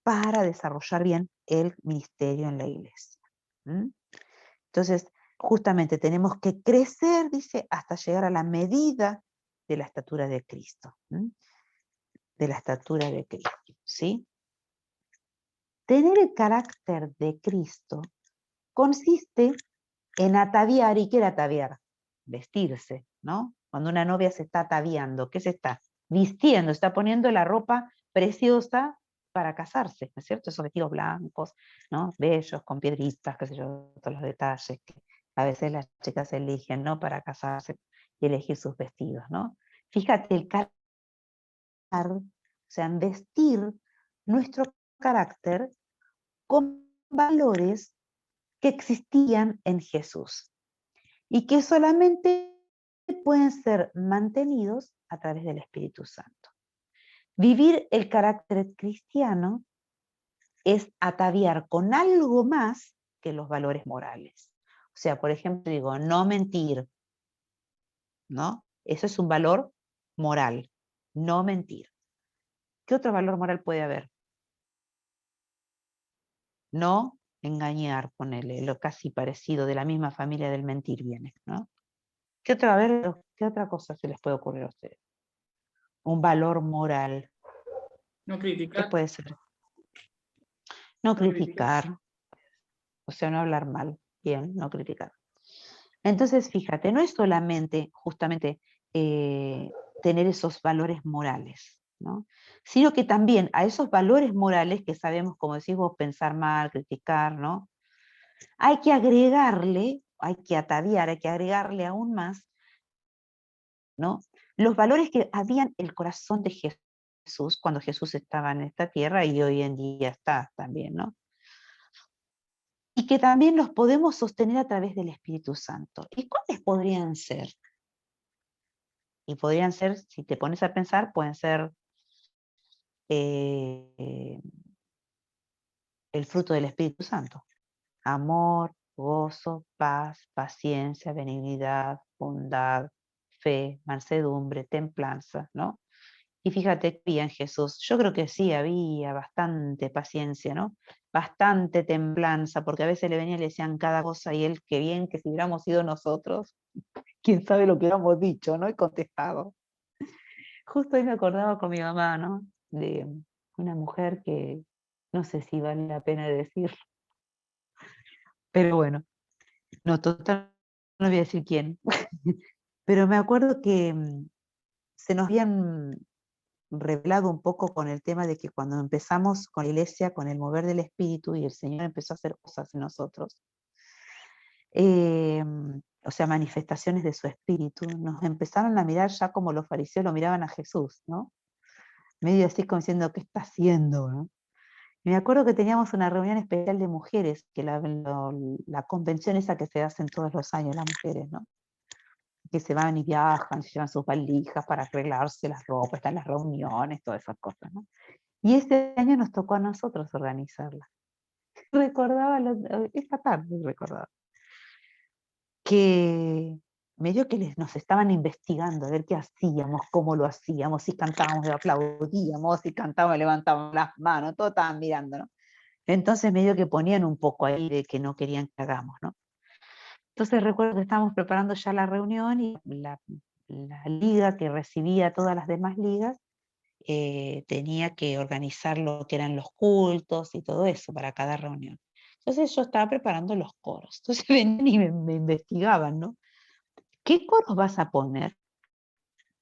para desarrollar bien el ministerio en la iglesia. Entonces, justamente tenemos que crecer, dice, hasta llegar a la medida de la estatura de Cristo. De la estatura de Cristo, ¿sí? Tener el carácter de Cristo consiste en ataviar. ¿Y qué era ataviar? Vestirse, ¿no? Cuando una novia se está ataviando, ¿qué se está? Vistiendo, está poniendo la ropa preciosa para casarse, ¿no es cierto? Esos vestidos blancos, ¿no? Bellos, con piedritas, qué sé yo, todos los detalles que a veces las chicas eligen, ¿no? Para casarse y elegir sus vestidos, ¿no? Fíjate, el carácter, o sea, en vestir nuestro carácter con valores que existían en Jesús y que solamente pueden ser mantenidos a través del Espíritu Santo. Vivir el carácter cristiano es ataviar con algo más que los valores morales. O sea, por ejemplo, digo, no mentir, ¿no? Eso es un valor moral, no mentir. ¿Qué otro valor moral puede haber? No engañar, ponele, lo casi parecido, de la misma familia del mentir viene, ¿no? ¿Qué otra cosa se les puede ocurrir a ustedes? Un valor moral. No ¿Qué criticar. puede ser? No No criticar. criticar, o sea, no hablar mal. Bien, no criticar. Entonces, fíjate, no es solamente justamente tener esos valores morales, ¿no? Sino que también a esos valores morales que sabemos, como decís vos, pensar mal, criticar, ¿no? Hay que agregarle, hay que ataviar, hay que agregarle aún más, ¿no? Los valores que habían el corazón de Jesús cuando Jesús estaba en esta tierra y hoy en día está también, ¿no? Y que también los podemos sostener a través del Espíritu Santo. ¿Y cuáles podrían ser? Y podrían ser, si te pones a pensar, pueden ser el fruto del Espíritu Santo. Amor, gozo, paz, paciencia, benignidad, bondad, fe, mansedumbre, templanza, ¿no? Y fíjate que había en Jesús, yo creo que sí, había bastante paciencia, ¿no? Bastante templanza, porque a veces le venían y le decían cada cosa, y él, qué bien que si hubiéramos sido nosotros, quién sabe lo que hubiéramos dicho, ¿no? Y contestado. Justo hoy me acordaba con mi mamá, ¿no? De una mujer que no sé si vale la pena decir, pero bueno, no, total, no voy a decir quién. Pero me acuerdo que se nos habían revelado un poco con el tema de que cuando empezamos con la iglesia, con el mover del Espíritu y el Señor empezó a hacer cosas en nosotros, o sea, manifestaciones de su Espíritu, nos empezaron a mirar ya como los fariseos lo miraban a Jesús, ¿no? Medio así como diciendo, ¿qué está haciendo? ¿No? Y me acuerdo que teníamos una reunión especial de mujeres, que la convención esa que se hacen todos los años las mujeres, ¿no? Que se van y viajan, se llevan sus valijas para arreglarse las ropas, están las reuniones, todas esas cosas, ¿no? Y este año nos tocó a nosotros organizarla. Recordaba, esta tarde recordaba, que medio que nos estaban investigando a ver qué hacíamos, cómo lo hacíamos, si cantábamos, aplaudíamos, si cantábamos, levantábamos las manos, todos estaban mirando, ¿no? Entonces medio que ponían un poco ahí de que no querían que hagamos, ¿no? Entonces recuerdo que estábamos preparando ya la reunión y la liga que recibía todas las demás ligas tenía que organizar lo que eran los cultos y todo eso para cada reunión. Entonces yo estaba preparando los coros. Entonces venían y me investigaban, ¿no? ¿Qué coros vas a poner?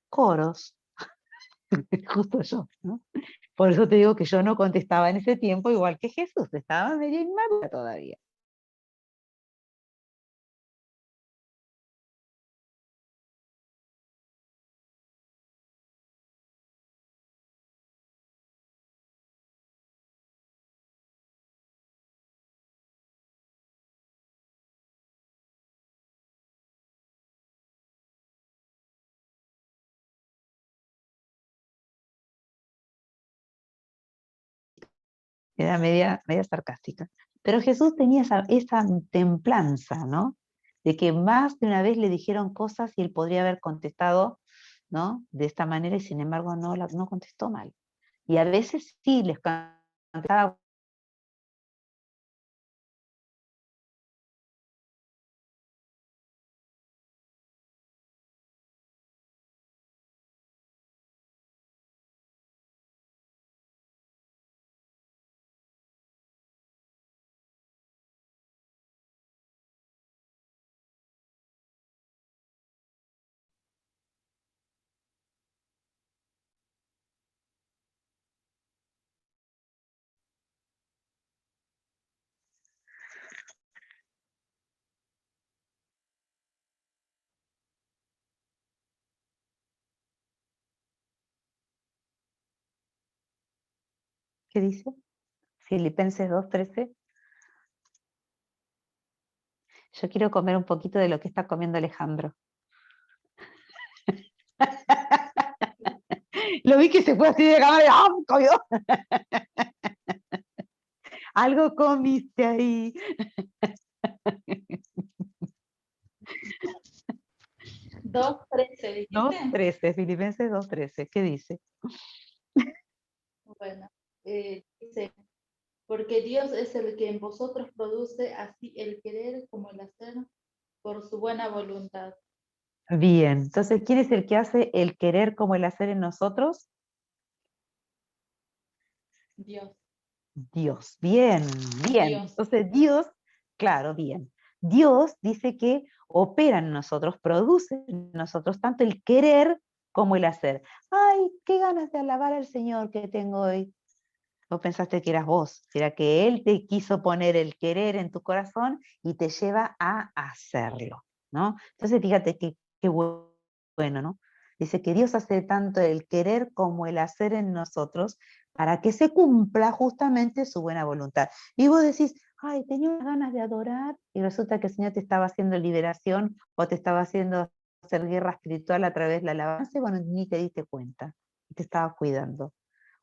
Coros, justo yo, ¿no? Por eso te digo que yo no contestaba en ese tiempo igual que Jesús, estaba medio inmadura todavía. Era media sarcástica. Pero Jesús tenía esa templanza, ¿no? De que más de una vez le dijeron cosas y él podría haber contestado, ¿no? De esta manera y sin embargo no contestó mal. Y a veces sí les cantaba. ¿Qué dice? Filipenses 2:13. Yo quiero comer un poquito de lo que está comiendo Alejandro. Lo vi que se fue así de cámara y ¡ah! Comió. Algo comiste ahí. 2:13, dijiste. 2:13, Filipenses 2:13. ¿Qué dice? Bueno, dice, porque Dios es el que en vosotros produce así el querer como el hacer por su buena voluntad. Bien, entonces, ¿quién es el que hace el querer como el hacer en nosotros? Dios. Dios. Bien, bien. Dios. Entonces, Dios, claro, bien. Dios dice que opera en nosotros, produce en nosotros tanto el querer como el hacer. Ay, qué ganas de alabar al Señor que tengo hoy. Vos pensaste que eras vos, era que Él te quiso poner el querer en tu corazón y te lleva a hacerlo, ¿no? Entonces, fíjate qué bueno, ¿no? Dice que Dios hace tanto el querer como el hacer en nosotros para que se cumpla justamente su buena voluntad. Y vos decís, ay, tenía unas ganas de adorar y resulta que el Señor te estaba haciendo liberación o te estaba haciendo hacer guerra espiritual a través de la alabanza y bueno, ni te diste cuenta, te estaba cuidando.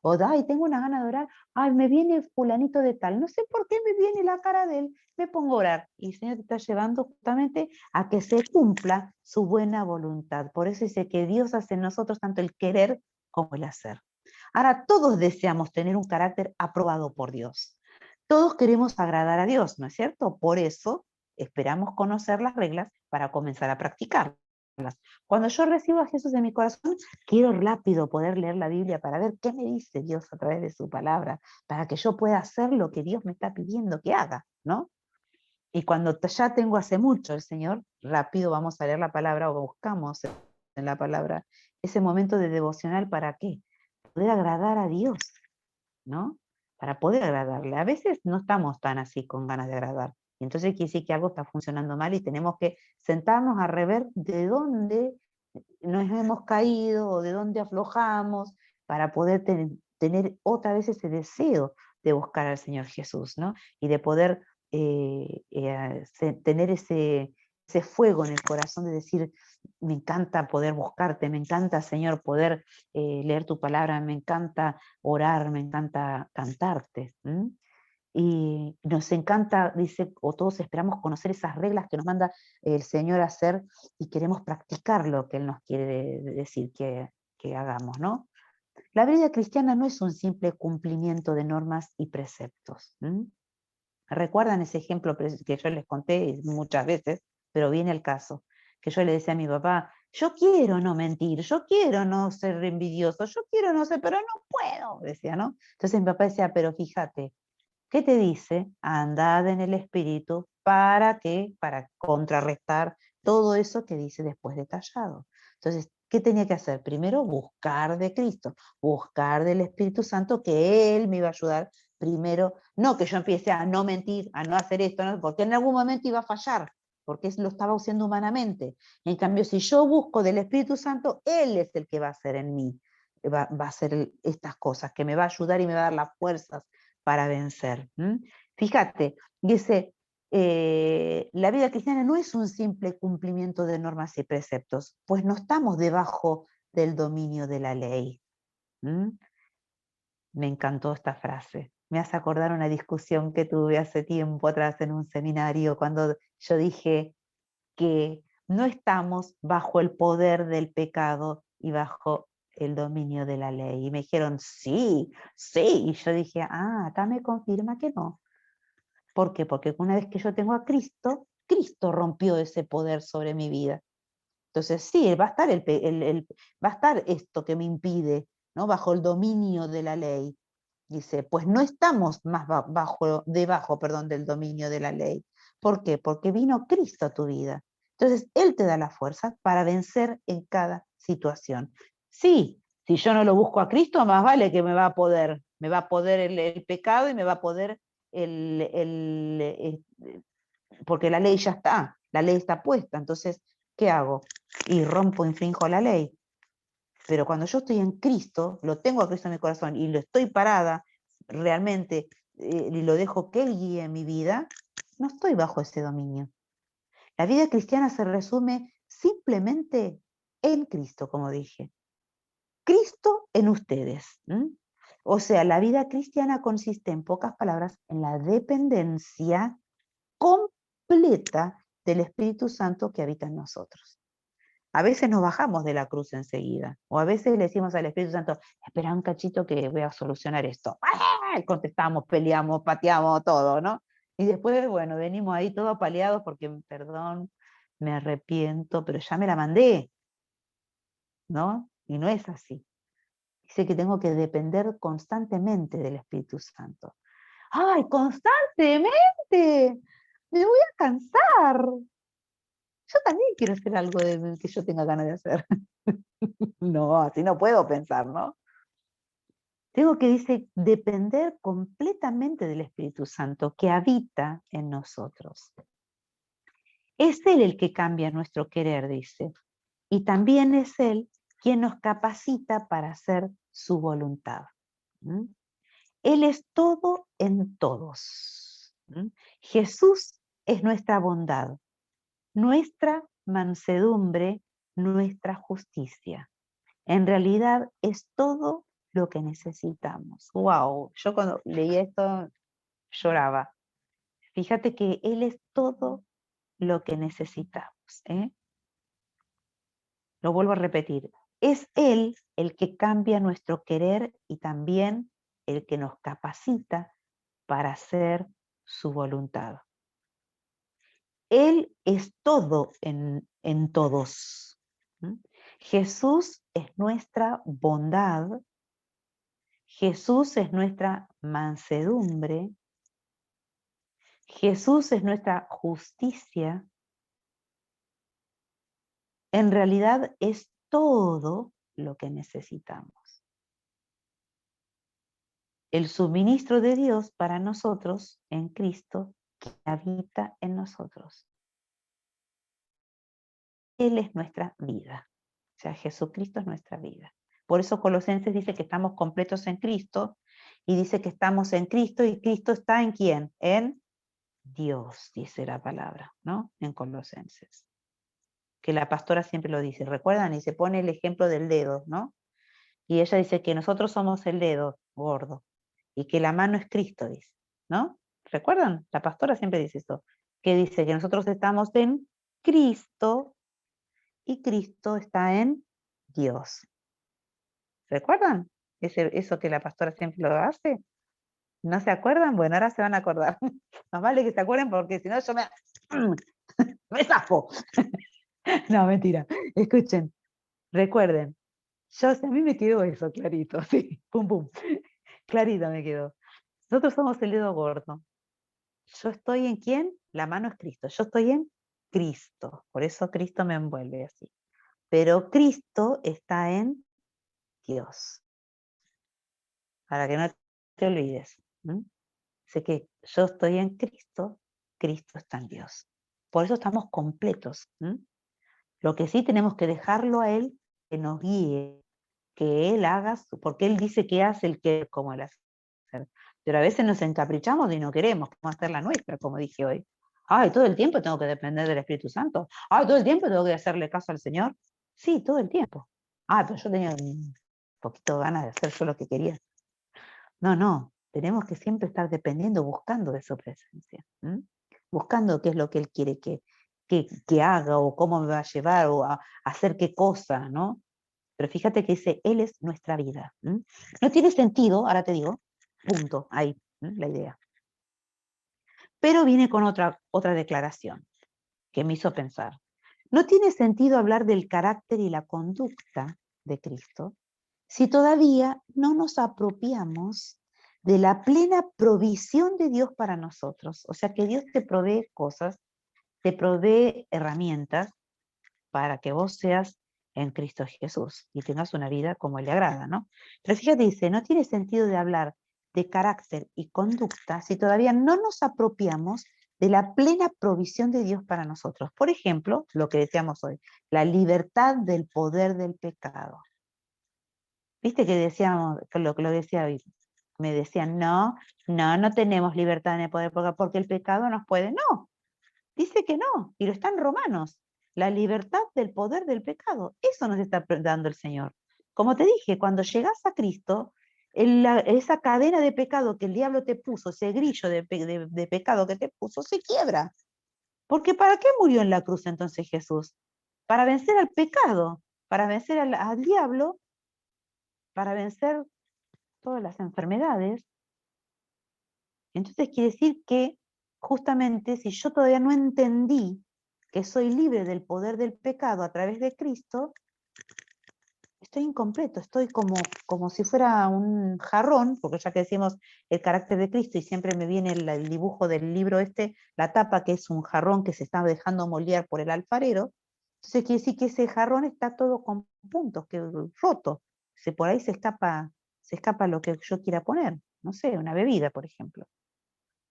O, ay, tengo una gana de orar, ay, me viene fulanito de tal, no sé por qué me viene la cara de él, me pongo a orar. Y el Señor te está llevando justamente a que se cumpla su buena voluntad. Por eso dice que Dios hace en nosotros tanto el querer como el hacer. Ahora, todos deseamos tener un carácter aprobado por Dios. Todos queremos agradar a Dios, ¿no es cierto? Por eso esperamos conocer las reglas para comenzar a practicarlas. Cuando yo recibo a Jesús en mi corazón, quiero rápido poder leer la Biblia para ver qué me dice Dios a través de su palabra, para que yo pueda hacer lo que Dios me está pidiendo que haga, ¿no? Y cuando ya tengo hace mucho el Señor, rápido vamos a leer la palabra o buscamos en la palabra ese momento de devocional. ¿Para qué? Poder agradar a Dios, ¿no? Para poder agradarle. A veces no estamos tan así con ganas de agradar. Y entonces quiere decir que algo está funcionando mal y tenemos que sentarnos a rever de dónde nos hemos caído o de dónde aflojamos para poder tener otra vez ese deseo de buscar al Señor Jesús, ¿no? Y de poder tener ese fuego en el corazón de decir, me encanta poder buscarte, me encanta, Señor, poder leer tu palabra, me encanta orar, me encanta cantarte. Y nos encanta, dice, o todos esperamos conocer esas reglas que nos manda el Señor a hacer y queremos practicar lo que Él nos quiere decir que hagamos, ¿no? La vida cristiana no es un simple cumplimiento de normas y preceptos. ¿Recuerdan ese ejemplo que yo les conté muchas veces, pero viene el caso? Que yo le decía a mi papá, yo quiero no mentir, yo quiero no ser envidioso, yo quiero no ser, pero no puedo, decía, ¿no? Entonces mi papá decía, pero fíjate, ¿qué te dice? Andad en el Espíritu, ¿para qué? Para contrarrestar todo eso que dice después detallado. Entonces, ¿qué tenía que hacer? Primero, buscar de Cristo, buscar del Espíritu Santo que Él me iba a ayudar. Primero, no que yo empiece a no mentir, a no hacer esto, ¿no? Porque en algún momento iba a fallar, porque lo estaba haciendo humanamente. En cambio, si yo busco del Espíritu Santo, Él es el que va a hacer en mí, va a hacer estas cosas, que me va a ayudar y me va a dar las fuerzas para vencer. Fíjate, dice, la vida cristiana no es un simple cumplimiento de normas y preceptos, pues no estamos debajo del dominio de la ley. Me encantó esta frase. Me hace acordar una discusión que tuve hace tiempo atrás en un seminario, cuando yo dije que no estamos bajo el poder del pecado y bajo el dominio de la ley. Y me dijeron, sí, sí. Y yo dije, acá me confirma que no. ¿Por qué? Porque una vez que yo tengo a Cristo, Cristo rompió ese poder sobre mi vida. Entonces sí, va a estar, va a estar esto que me impide, ¿no? Bajo el dominio de la ley. Dice, pues no estamos más debajo del dominio de la ley. ¿Por qué? Porque vino Cristo a tu vida. Entonces, Él te da la fuerza para vencer en cada situación. Sí, si yo no lo busco a Cristo, más vale que me va a poder el pecado y me va a poder porque la ley ya está, la ley está puesta. Entonces, ¿qué hago? Y infrinjo la ley. Pero cuando yo estoy en Cristo, lo tengo a Cristo en mi corazón y lo estoy parada realmente y lo dejo que Él guíe mi vida, no estoy bajo ese dominio. La vida cristiana se resume simplemente en Cristo, como dije. Cristo en ustedes. O sea, la vida cristiana consiste, en pocas palabras, en la dependencia completa del Espíritu Santo que habita en nosotros. A veces nos bajamos de la cruz enseguida, o a veces le decimos al Espíritu Santo, espera un cachito que voy a solucionar esto. ¡Ah! Y contestamos, peleamos, pateamos, todo, ¿no? Y después, bueno, venimos ahí todos paleados porque, perdón, me arrepiento, pero ya me la mandé, ¿no? Y no es así. Dice que tengo que depender constantemente del Espíritu Santo. ¡Ay, constantemente! Me voy a cansar. Yo también quiero hacer algo que yo tenga ganas de hacer. No, así no puedo pensar, ¿no? Tengo que, dice, depender completamente del Espíritu Santo que habita en nosotros. Es Él el que cambia nuestro querer, dice. Y también es Él quien nos capacita para hacer su voluntad. Él es todo en todos. Jesús es nuestra bondad, nuestra mansedumbre, nuestra justicia. En realidad es todo lo que necesitamos. Wow, yo cuando leí esto lloraba. Fíjate que Él es todo lo que necesitamos. Lo vuelvo a repetir. Es Él el que cambia nuestro querer y también el que nos capacita para hacer su voluntad. Él es todo en todos. ¿Mm? Jesús es nuestra bondad, Jesús es nuestra mansedumbre, Jesús es nuestra justicia. En realidad es todo lo que necesitamos. El suministro de Dios para nosotros en Cristo que habita en nosotros. Él es nuestra vida. O sea, Jesucristo es nuestra vida. Por eso Colosenses dice que estamos completos en Cristo y dice que estamos en Cristo y Cristo está ¿en quién? En Dios, dice la palabra, ¿no? En Colosenses. Que la pastora siempre lo dice, ¿recuerdan? Y se pone el ejemplo del dedo, ¿no? Y ella dice que nosotros somos el dedo gordo y que la mano es Cristo, dice, ¿no? ¿Recuerdan? La pastora siempre dice esto, que dice que nosotros estamos en Cristo y Cristo está en Dios. ¿Recuerdan? Eso que la pastora siempre lo hace. ¿No se acuerdan? Bueno, ahora se van a acordar. Más vale que se acuerden porque si no yo me zafo. No, mentira. Escuchen, recuerden. A mí me quedó eso clarito, sí, pum, pum. Clarito me quedó. Nosotros somos el dedo gordo. Yo estoy en ¿quién? La mano es Cristo. Yo estoy en Cristo. Por eso Cristo me envuelve así. Pero Cristo está en Dios. Para que no te olvides. Sé que yo estoy en Cristo, Cristo está en Dios. Por eso estamos completos. Lo que sí tenemos que dejarlo a Él que nos guíe, que Él haga, porque Él dice que hace el que como Él hace. Pero a veces nos encaprichamos y no queremos, vamos a hacer la nuestra, como dije hoy. Ay, todo el tiempo tengo que depender del Espíritu Santo. Ay, todo el tiempo tengo que hacerle caso al Señor. Sí, todo el tiempo. Pero yo tenía un poquito ganas de hacer yo lo que quería. No, tenemos que siempre estar dependiendo, buscando de su presencia. Buscando qué es lo que Él quiere que haga o cómo me va a llevar o a hacer qué cosa, ¿no? Pero fíjate que dice, Él es nuestra vida. No tiene sentido, ahora te digo, punto, ahí, la idea. Pero viene con otra declaración que me hizo pensar. No tiene sentido hablar del carácter y la conducta de Cristo si todavía no nos apropiamos de la plena provisión de Dios para nosotros. O sea que Dios te provee cosas, te provee herramientas para que vos seas en Cristo Jesús y tengas una vida como Él le agrada, ¿no? Pero fíjate, dice, no tiene sentido de hablar de carácter y conducta si todavía no nos apropiamos de la plena provisión de Dios para nosotros. Por ejemplo, lo que decíamos hoy, la libertad del poder del pecado. ¿Viste que decíamos, que lo decía hoy? Me decían, no tenemos libertad en el poder porque el pecado nos puede. No, dice que no, y lo está en Romanos. La libertad del poder del pecado. Eso nos está dando el Señor. Como te dije, cuando llegas a Cristo, esa cadena de pecado que el diablo te puso, ese grillo de pecado que te puso, se quiebra. Porque ¿para qué murió en la cruz entonces Jesús? Para vencer al pecado, para vencer al diablo, para vencer todas las enfermedades. Entonces quiere decir que justamente si yo todavía no entendí que soy libre del poder del pecado a través de Cristo, estoy incompleto, estoy como si fuera un jarrón, porque ya que decimos el carácter de Cristo y siempre me viene el dibujo del libro la tapa que es un jarrón que se está dejando moldear por el alfarero, entonces quiere decir que ese jarrón está todo con puntos, que roto, por ahí se escapa lo que yo quiera poner, no sé, una bebida, por ejemplo,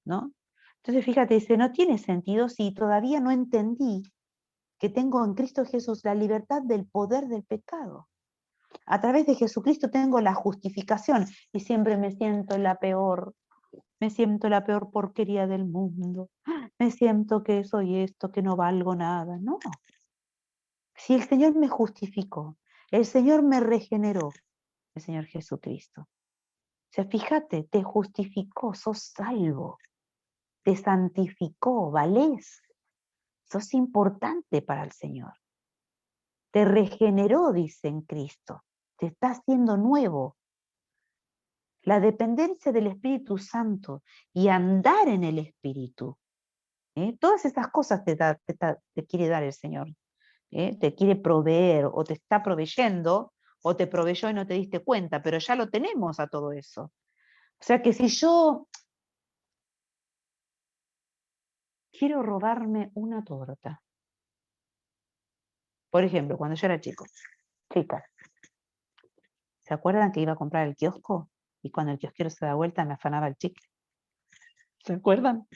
¿no? Entonces fíjate, dice, no tiene sentido si todavía no entendí que tengo en Cristo Jesús la libertad del poder del pecado. A través de Jesucristo tengo la justificación y siempre me siento la peor porquería del mundo. Me siento que soy esto, que no valgo nada. No. Si el Señor me justificó, el Señor me regeneró, el Señor Jesucristo. O sea, fíjate, te justificó, sos salvo, te santificó, valés, sos importante para el Señor. Te regeneró, dice en Cristo. te está haciendo nuevo. La dependencia del Espíritu Santo y andar en el Espíritu. Todas esas cosas te quiere dar el Señor. Te quiere proveer, o te está proveyendo, o te proveyó y no te diste cuenta, pero ya lo tenemos a todo eso. O sea que si yo quiero robarme una torta, por ejemplo, cuando yo era chica, ¿se acuerdan que iba a comprar el kiosco? Y cuando el kiosquero se da vuelta me afanaba el chicle. ¿Se acuerdan?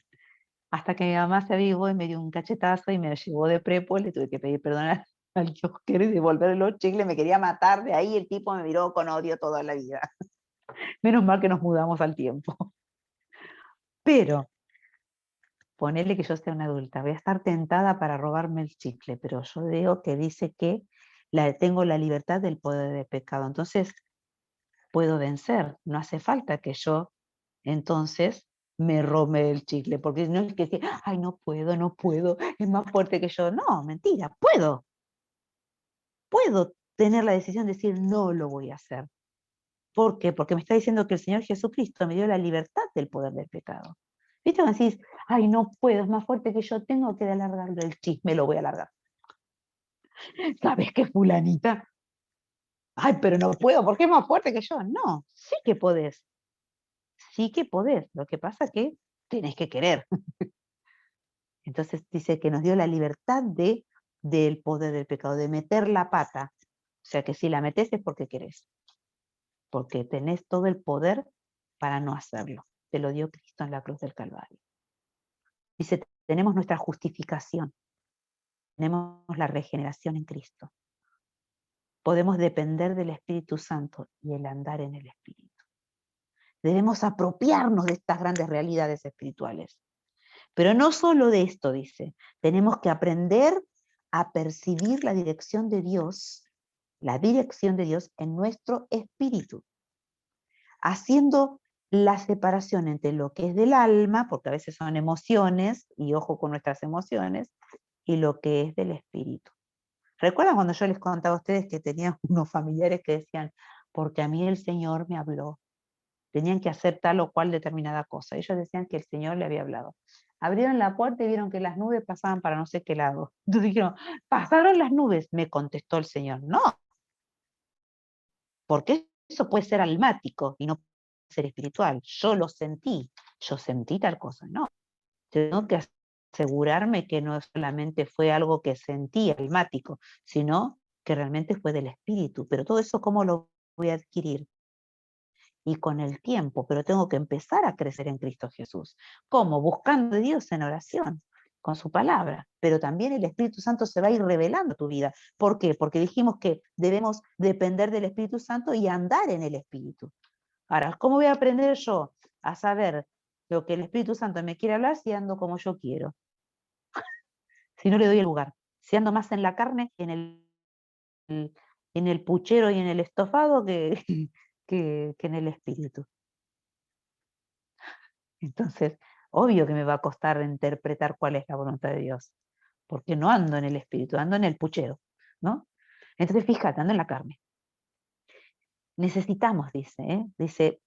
Hasta que mi mamá se avivó y me dio un cachetazo y me llevó de prepo, le tuve que pedir perdón al kiosquero y devolverle los chicles, me quería matar, de ahí el tipo me miró con odio toda la vida. Menos mal que nos mudamos al tiempo. Pero, ponerle que yo sea una adulta, voy a estar tentada para robarme el chicle, pero yo veo que dice que tengo la libertad del poder del pecado, entonces puedo vencer, no hace falta que yo entonces me robe el chicle, porque no es que decir, ay, no puedo, es más fuerte que yo. No, mentira, puedo tener la decisión de decir, no lo voy a hacer. ¿Por qué? Porque me está diciendo que el Señor Jesucristo me dio la libertad del poder del pecado. ¿Viste cuando decís, ay, no puedo, es más fuerte que yo, tengo que alargarlo el chisme, lo voy a alargar? ¿Sabes qué, fulanita? Ay, pero no puedo, porque es más fuerte que yo. No, sí que podés. Sí que podés. Lo que pasa es que tenés que querer. Entonces dice que nos dio la libertad del poder del pecado, de meter la pata. O sea que si la metés es porque querés. Porque tenés todo el poder para no hacerlo. Te lo dio Cristo en la cruz del Calvario. Dice, tenemos nuestra justificación. Tenemos la regeneración en Cristo. Podemos depender del Espíritu Santo y el andar en el Espíritu. Debemos apropiarnos de estas grandes realidades espirituales. Pero no solo de esto, dice, tenemos que aprender a percibir la dirección de Dios en nuestro espíritu, haciendo la separación entre lo que es del alma, porque a veces son emociones, y ojo con nuestras emociones, y lo que es del espíritu. ¿Recuerdan cuando yo les contaba a ustedes que tenían unos familiares que decían, porque a mí el Señor me habló? Tenían que hacer tal o cual determinada cosa. Ellos decían que el Señor le había hablado. Abrieron la puerta y vieron que las nubes pasaban para no sé qué lado. Entonces dijeron, pasaron las nubes. Me contestó el Señor, no, porque eso puede ser almático y no puede ser espiritual. Yo sentí tal cosa. No, tengo que asegurarme que no solamente fue algo que sentí almático, sino que realmente fue del espíritu. Pero todo eso, ¿cómo lo voy a adquirir? Y con el tiempo, pero tengo que empezar a crecer en Cristo Jesús. ¿Cómo? Buscando a Dios en oración, con su palabra, pero también el Espíritu Santo se va a ir revelando tu vida. ¿Por qué? Porque dijimos que debemos depender del Espíritu Santo y andar en el Espíritu. Ahora, ¿cómo voy a aprender yo a saber lo que el Espíritu Santo me quiere hablar si ando como yo quiero? Si no le doy el lugar, si ando más en la carne, en el puchero y en el estofado que en el Espíritu. Entonces, obvio que me va a costar interpretar cuál es la voluntad de Dios, porque no ando en el espíritu, ando en el puchero, ¿no? Entonces, fíjate, ando en la carne. Necesitamos, dice,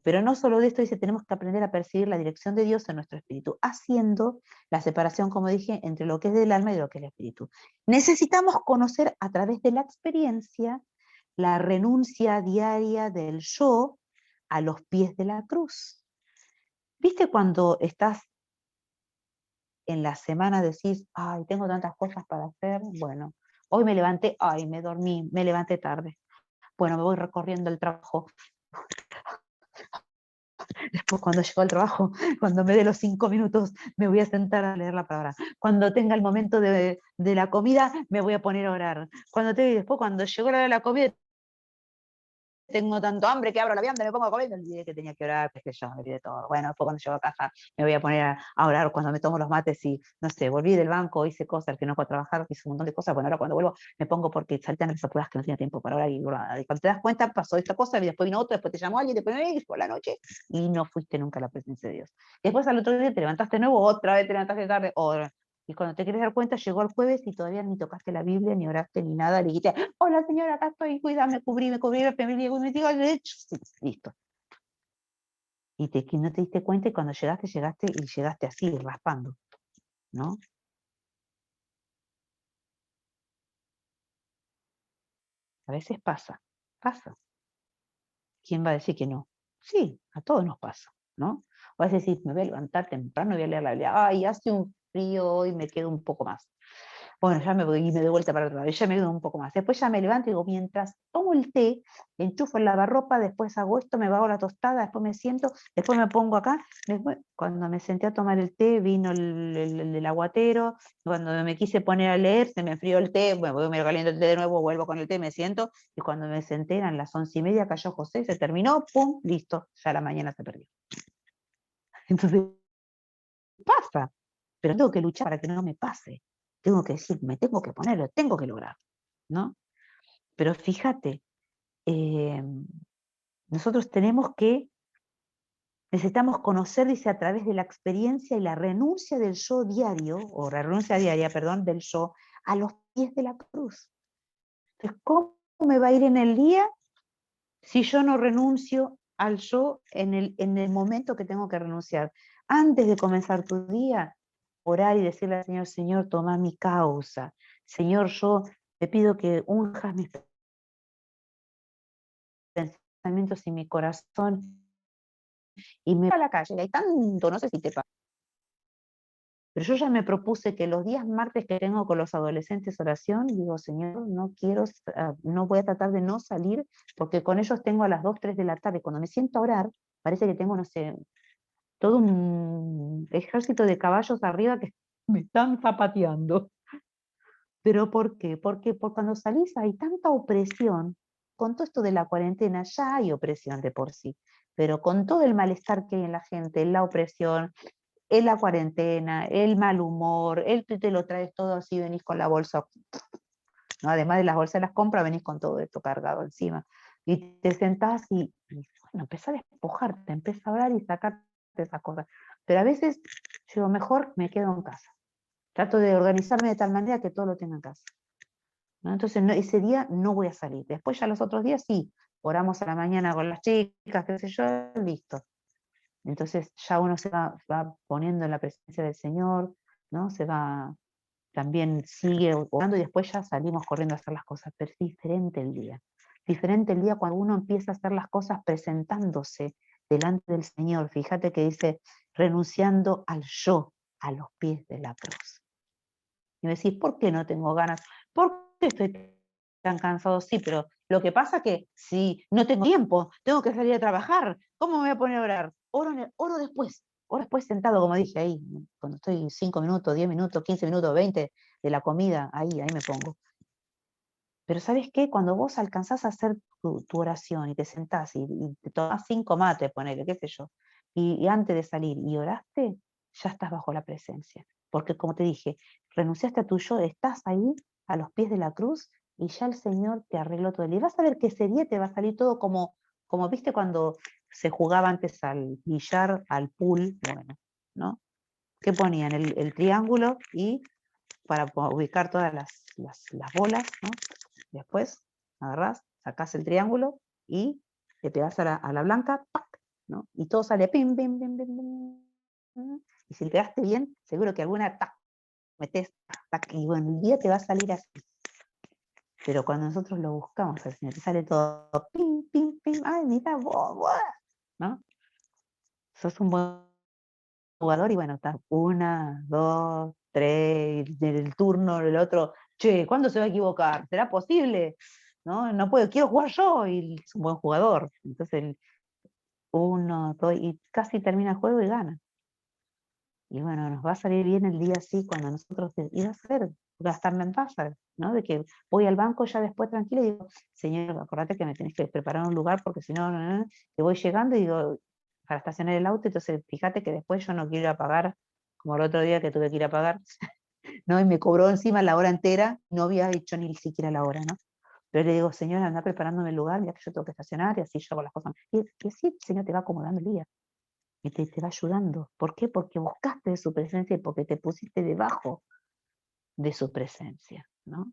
pero no solo de esto, dice, tenemos que aprender a percibir la dirección de Dios en nuestro espíritu, haciendo la separación, como dije, entre lo que es del alma y lo que es el espíritu. Necesitamos conocer a través de la experiencia la renuncia diaria del yo a los pies de la cruz. ¿Viste cuando estás en la semana decís, ay, tengo tantas cosas para hacer? Bueno, hoy me levanté, ay, me dormí, me levanté tarde. Bueno, me voy recorriendo el trabajo. Después cuando llego al trabajo, cuando me dé los 5 minutos, me voy a sentar a leer la palabra. Cuando tenga el momento de la comida, me voy a poner a orar. Después cuando llegó la hora de la comida, tengo tanto hambre que abro la vianda, me pongo a comer, me olvidé que tenía que orar, qué sé yo, me olvidé todo. Bueno, después cuando llego a casa me voy a poner a orar cuando me tomo los mates y, no sé, volví del banco, hice cosas que no puedo trabajar, hice un montón de cosas. Bueno, ahora cuando vuelvo me pongo porque saltan esas apuradas que no tenía tiempo para orar y cuando te das cuenta pasó esta cosa y después vino otra, después te llamó alguien, después por la noche y no fuiste nunca a la presencia de Dios. Y después al otro día te levantaste de nuevo, otra vez te levantaste tarde, Y cuando te quieres dar cuenta, llegó el jueves y todavía ni tocaste la Biblia, ni oraste, ni nada, le dijiste, hola señora, acá estoy, cuídame, me cubrí, la familia, me digo, listo. Y que no te diste cuenta y cuando llegaste así, raspando, ¿no? A veces pasa. ¿Quién va a decir que no? Sí, a todos nos pasa, ¿no? O a veces decir, me voy a levantar temprano y voy a leer la Biblia. Ay, hace un frío hoy, me quedo un poco más. Bueno, ya me voy y me doy vuelta para otra vez, ya me quedo un poco más. Después ya me levanto y digo, mientras tomo el té, enchufo el lavarropa, después hago esto, me hago la tostada, después me siento, después me pongo acá. Después, cuando me senté a tomar el té, vino el aguatero. Cuando me quise poner a leer, se me enfrió el té, bueno, me caliento el té de nuevo, vuelvo con el té, me siento, y cuando me senté eran las 11:30, cayó José, se terminó, pum, listo, ya la mañana se perdió. Entonces, pasa, pero tengo que luchar para que no me pase. Tengo que decir, me tengo que poner, lo tengo que lograr, ¿no? Pero fíjate, nosotros necesitamos conocer, dice, a través de la experiencia y la renuncia del yo diario, o la renuncia diaria, perdón, del yo, a los pies de la cruz. Entonces, ¿cómo me va a ir en el día si yo no renuncio al yo en el momento que tengo que renunciar? Antes de comenzar tu día, orar y decirle al Señor, Señor, toma mi causa. Señor, yo te pido que unjas mis pensamientos y mi corazón, y me voy a la calle, hay tanto, no sé si te pasa, pero yo ya me propuse que los días martes que tengo con los adolescentes oración, digo, Señor, no voy a tratar de no salir, porque con ellos tengo a las 2, 3 de la tarde, cuando me siento a orar, parece que tengo, no sé, todo un ejército de caballos arriba que me están zapateando. ¿Pero por qué? Porque cuando salís hay tanta opresión. Con todo esto de la cuarentena ya hay opresión de por sí, pero con todo el malestar que hay en la gente, la opresión, en la cuarentena, el mal humor, te lo traes todo así, venís con la bolsa, ¿no? Además de las bolsas de las compras, venís con todo esto cargado encima. Y te sentás y bueno, empezás a despojarte, empezás a hablar y sacarte esas cosas. Pero a veces, yo mejor me quedo en casa. Trato de organizarme de tal manera que todo lo tenga en casa, ¿no? Entonces, ese día no voy a salir. Después ya los otros días sí, oramos a la mañana con las chicas, qué sé yo, listo. Entonces ya uno se va poniendo en la presencia del Señor, ¿no? También sigue orando y después ya salimos corriendo a hacer las cosas, pero es diferente el día. Diferente el día cuando uno empieza a hacer las cosas presentándose delante del Señor. Fíjate que dice, renunciando al yo, a los pies de la cruz. Y me decís, ¿por qué no tengo ganas? ¿Por qué estoy tan cansado? Sí, pero lo que pasa es que si no tengo tiempo, tengo que salir a trabajar, ¿cómo me voy a poner a orar? Oro después sentado, como dije ahí, cuando estoy 5 minutos, 10 minutos, 15 minutos, 20 de la comida, ahí me pongo. Pero ¿sabes qué? Cuando vos alcanzás a hacer tu oración y te sentás y te tomás 5 mates, ponele, qué sé yo, y antes de salir y oraste, ya estás bajo la presencia. Porque como te dije, renunciaste a tu yo, estás ahí a los pies de la cruz y ya el Señor te arregló todo el día. Y vas a ver que ese día te va a salir todo como viste cuando se jugaba antes al billar, al pool, bueno, ¿no? ¿Qué ponían? El triángulo y para ubicar todas las bolas, ¿no? Después agarrás, sacás el triángulo y le pegás a la blanca, ¡pac! ¿No? Y todo sale pim, pim, pim, pim, pim. Y si le pegaste bien, seguro que alguna tac, metés, tac, y bueno, el día te va a salir así. Pero cuando nosotros lo buscamos al Señor, te sale todo pim, pim, pim, ay, mira, ¿no? Sos un buen jugador y bueno, estás 1, 2, 3, el turno, el otro, che, ¿cuándo se va a equivocar? ¿Será posible? No puedo, quiero jugar yo, y es un buen jugador. Entonces, 1, 2, y casi termina el juego y gana. Y bueno, nos va a salir bien el día así cuando nosotros, y va a ser, porque hasta me pasa, ¿no? De que voy al banco ya después tranquila y digo, Señor, acordate que me tenés que preparar un lugar porque si no, que voy llegando y digo, para estacionar el auto, entonces fíjate que después yo no quiero ir a pagar, como el otro día que tuve que ir a pagar, ¿no? Y me cobró encima la hora entera, no había hecho ni siquiera la hora, ¿no? Pero le digo, Señor, anda preparándome el lugar, ya que yo tengo que estacionar y así yo hago las cosas. Y así el Señor te va acomodando el día y te va ayudando. ¿Por qué? Porque buscaste de su presencia y porque te pusiste debajo de su presencia, ¿no?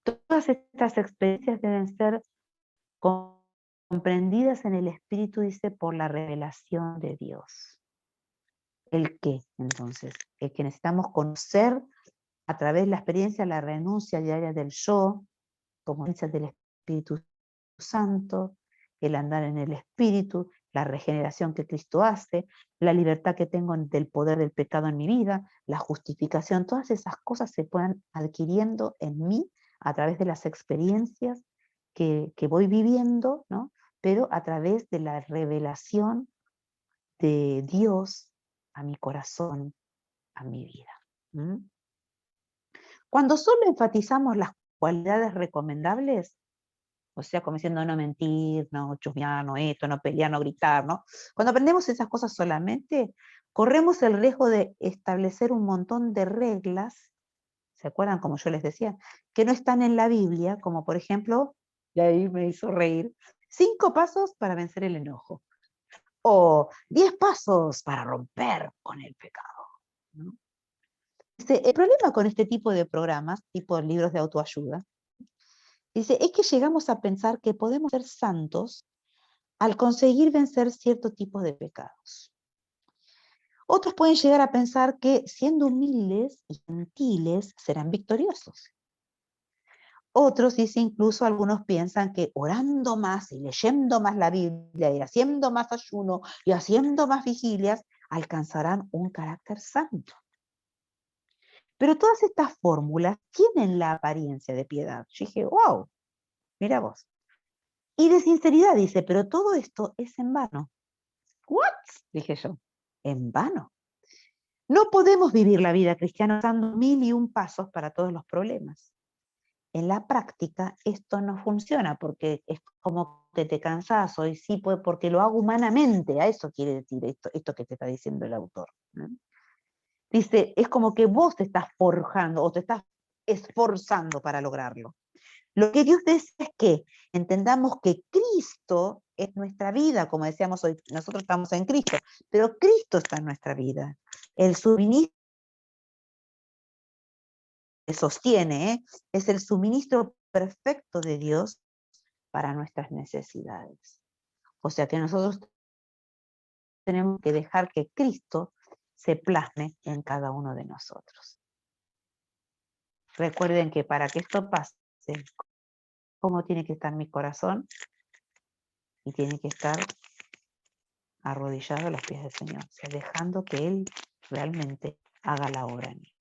Todas estas experiencias deben ser comprendidas en el Espíritu, dice, por la revelación de Dios. ¿El qué, entonces? El que necesitamos conocer a través de la experiencia, la renuncia diaria del yo, como dice del Espíritu Santo, el andar en el Espíritu, la regeneración que Cristo hace, la libertad que tengo del poder del pecado en mi vida, la justificación, todas esas cosas se puedan adquiriendo en mí a través de las experiencias que voy viviendo, ¿no? Pero a través de la revelación de Dios a mi corazón, a mi vida. ¿Mm? Cuando solo enfatizamos las cualidades recomendables, o sea, como diciendo no mentir, no chusmear, no esto, no pelear, no gritar, ¿no? Cuando aprendemos esas cosas solamente, corremos el riesgo de establecer un montón de reglas, ¿se acuerdan? Como yo les decía, que no están en la Biblia, como por ejemplo, y ahí me hizo reír, 5 pasos para vencer el enojo, o 10 pasos para romper con el pecado, ¿no? El problema con este tipo de programas, tipo libros de autoayuda, dice, es que llegamos a pensar que podemos ser santos al conseguir vencer cierto tipo de pecados. Otros pueden llegar a pensar que siendo humildes y gentiles serán victoriosos. Otros, dice, incluso algunos piensan que orando más y leyendo más la Biblia y haciendo más ayuno y haciendo más vigilias, alcanzarán un carácter santo. Pero todas estas fórmulas tienen la apariencia de piedad. Yo dije, wow, mira vos. Y de sinceridad dice, pero todo esto es en vano. ¿What? Dije yo, en vano. No podemos vivir la vida cristiana usando 1001 pasos para todos los problemas. En la práctica esto no funciona porque es como que te cansás, hoy sí, pues porque lo hago humanamente, a eso quiere decir esto que te está diciendo el autor, ¿no? Dice, es como que vos te estás forjando o te estás esforzando para lograrlo. Lo que Dios desea es que entendamos que Cristo es nuestra vida, como decíamos hoy, nosotros estamos en Cristo, pero Cristo está en nuestra vida. El suministro que sostiene, es el suministro perfecto de Dios para nuestras necesidades. O sea que nosotros tenemos que dejar que Cristo se plasme en cada uno de nosotros. Recuerden que para que esto pase, ¿cómo tiene que estar mi corazón? Y tiene que estar arrodillado a los pies del Señor, o sea, dejando que Él realmente haga la obra en mí.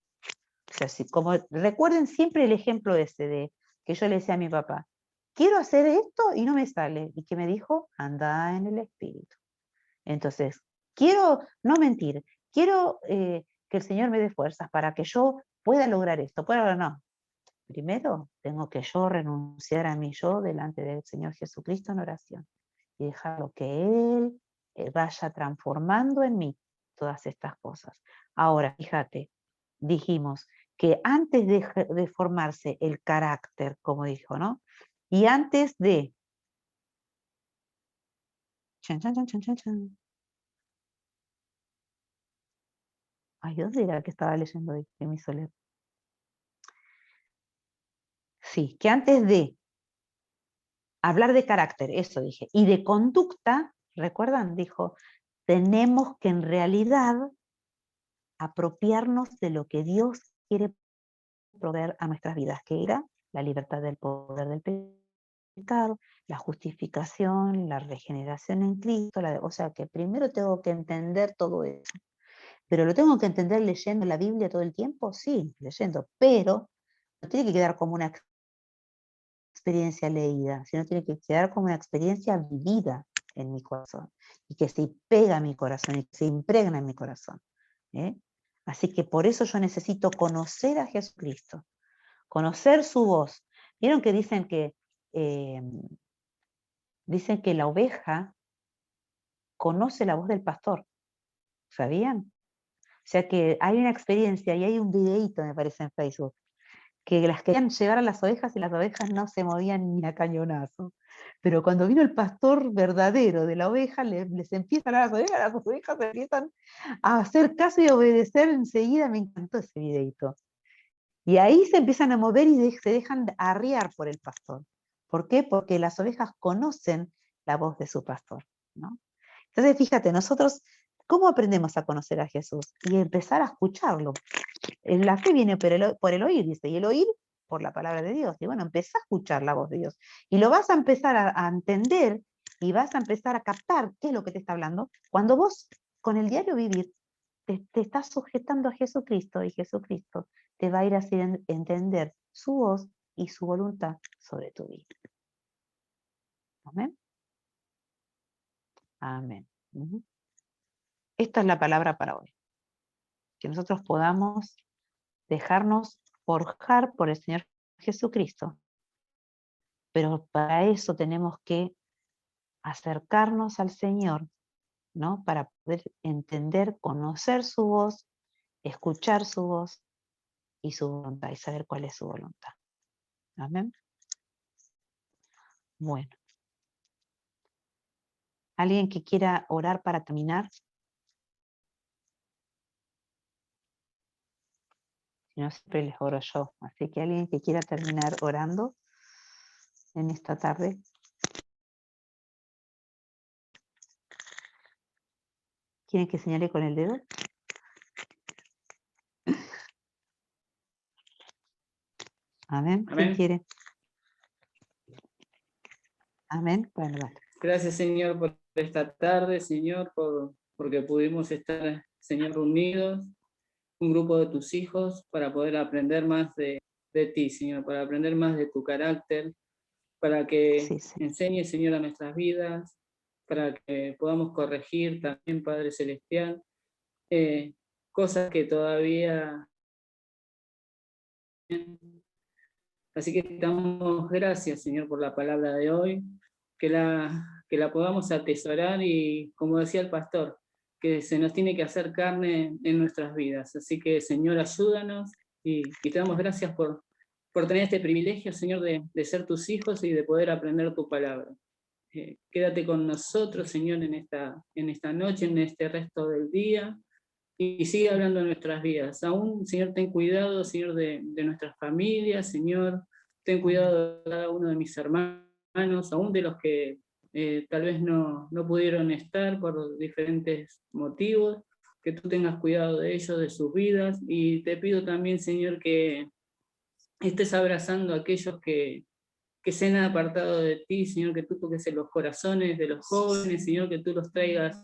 O sea, como recuerden siempre el ejemplo ese de que yo le decía a mi papá, quiero hacer esto y no me sale. ¿Y qué me dijo? Anda en el Espíritu. Entonces, quiero no mentir, quiero que el Señor me dé fuerzas para que yo pueda lograr esto. Pueda no. Primero tengo que yo renunciar a mí yo delante del Señor Jesucristo en oración y dejarlo que Él vaya transformando en mí todas estas cosas. Ahora, fíjate, dijimos que antes de formarse el carácter, como dijo, ¿no? Y antes de... Chan, chan, chan, chan, chan, chan. Ay, ¿dónde era que estaba leyendo hoy? Que me hizo leer. Sí, que antes de hablar de carácter, eso dije, y de conducta, ¿recuerdan? Dijo, tenemos que en realidad apropiarnos de lo que Dios quiere proveer a nuestras vidas, que era la libertad del poder del pecado, la justificación, la regeneración en Cristo, o sea que primero tengo que entender todo eso. ¿Pero lo tengo que entender leyendo la Biblia todo el tiempo? Sí, leyendo, pero no tiene que quedar como una experiencia leída, sino tiene que quedar como una experiencia vivida en mi corazón, y que se pega a mi corazón, y que se impregna en mi corazón. Así que por eso yo necesito conocer a Jesucristo, conocer su voz. ¿Vieron que dicen que la oveja conoce la voz del pastor? ¿Sabían? O sea que hay una experiencia, y hay un videíto, me parece, en Facebook, que las querían llevar a las ovejas y las ovejas no se movían ni a cañonazo. Pero cuando vino el pastor verdadero de la oveja, les empieza a hablar a las ovejas empiezan a hacer caso y a obedecer enseguida. Me encantó ese videito. Y ahí se empiezan a mover y se dejan arriar por el pastor. ¿Por qué? Porque las ovejas conocen la voz de su pastor, ¿no? Entonces, fíjate, nosotros, ¿cómo aprendemos a conocer a Jesús? Y empezar a escucharlo. La fe viene por el oír, dice, y el oír por la palabra de Dios. Y bueno, empezá a escuchar la voz de Dios. Y lo vas a empezar a entender y vas a empezar a captar qué es lo que te está hablando. Cuando vos, con el diario vivir, te estás sujetando a Jesucristo, y Jesucristo te va a ir haciendo entender su voz y su voluntad sobre tu vida. Amén. Amén. Esta es la palabra para hoy. Que nosotros podamos dejarnos forjar por el Señor Jesucristo. Pero para eso tenemos que acercarnos al Señor, ¿no? Para poder entender, conocer su voz, escuchar su voz y su voluntad, y saber cuál es su voluntad. Amén. Bueno. ¿Alguien que quiera orar para terminar? Si no, siempre les oro yo. Así que alguien que quiera terminar orando en esta tarde. ¿Quieren que señale con el dedo? Amén. ¿Quién Amén. quiere? Amén. Bueno, vale. Gracias, Señor, por esta tarde, Señor, porque pudimos estar, Señor, reunidos, un grupo de tus hijos, para poder aprender más de ti, Señor, para aprender más de tu carácter, para que Sí, sí. enseñes, Señor, a nuestras vidas, para que podamos corregir también, Padre Celestial, cosas que todavía... Así que te damos gracias, Señor, por la palabra de hoy, que la podamos atesorar y, como decía el pastor, que se nos tiene que hacer carne en nuestras vidas. Así que, Señor, ayúdanos y te damos gracias por tener este privilegio, Señor, de ser tus hijos y de poder aprender tu palabra. Quédate con nosotros, Señor, en esta noche, en este resto del día, y sigue hablando de nuestras vidas. Aún, Señor, ten cuidado, Señor, de nuestras familias, Señor, ten cuidado de cada uno de mis hermanos, aún de los que tal vez no pudieron estar por diferentes motivos, que tú tengas cuidado de ellos, de sus vidas, y te pido también, Señor, que estés abrazando a aquellos que se han apartado de ti, Señor, que tú toques en los corazones de los jóvenes, Señor, que tú los traigas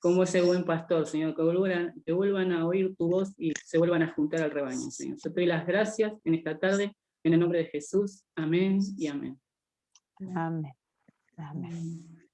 como ese buen pastor, Señor, que vuelvan a oír tu voz y se vuelvan a juntar al rebaño, Señor. Yo te doy las gracias en esta tarde, en el nombre de Jesús. Amén y amén. Amén. Amén.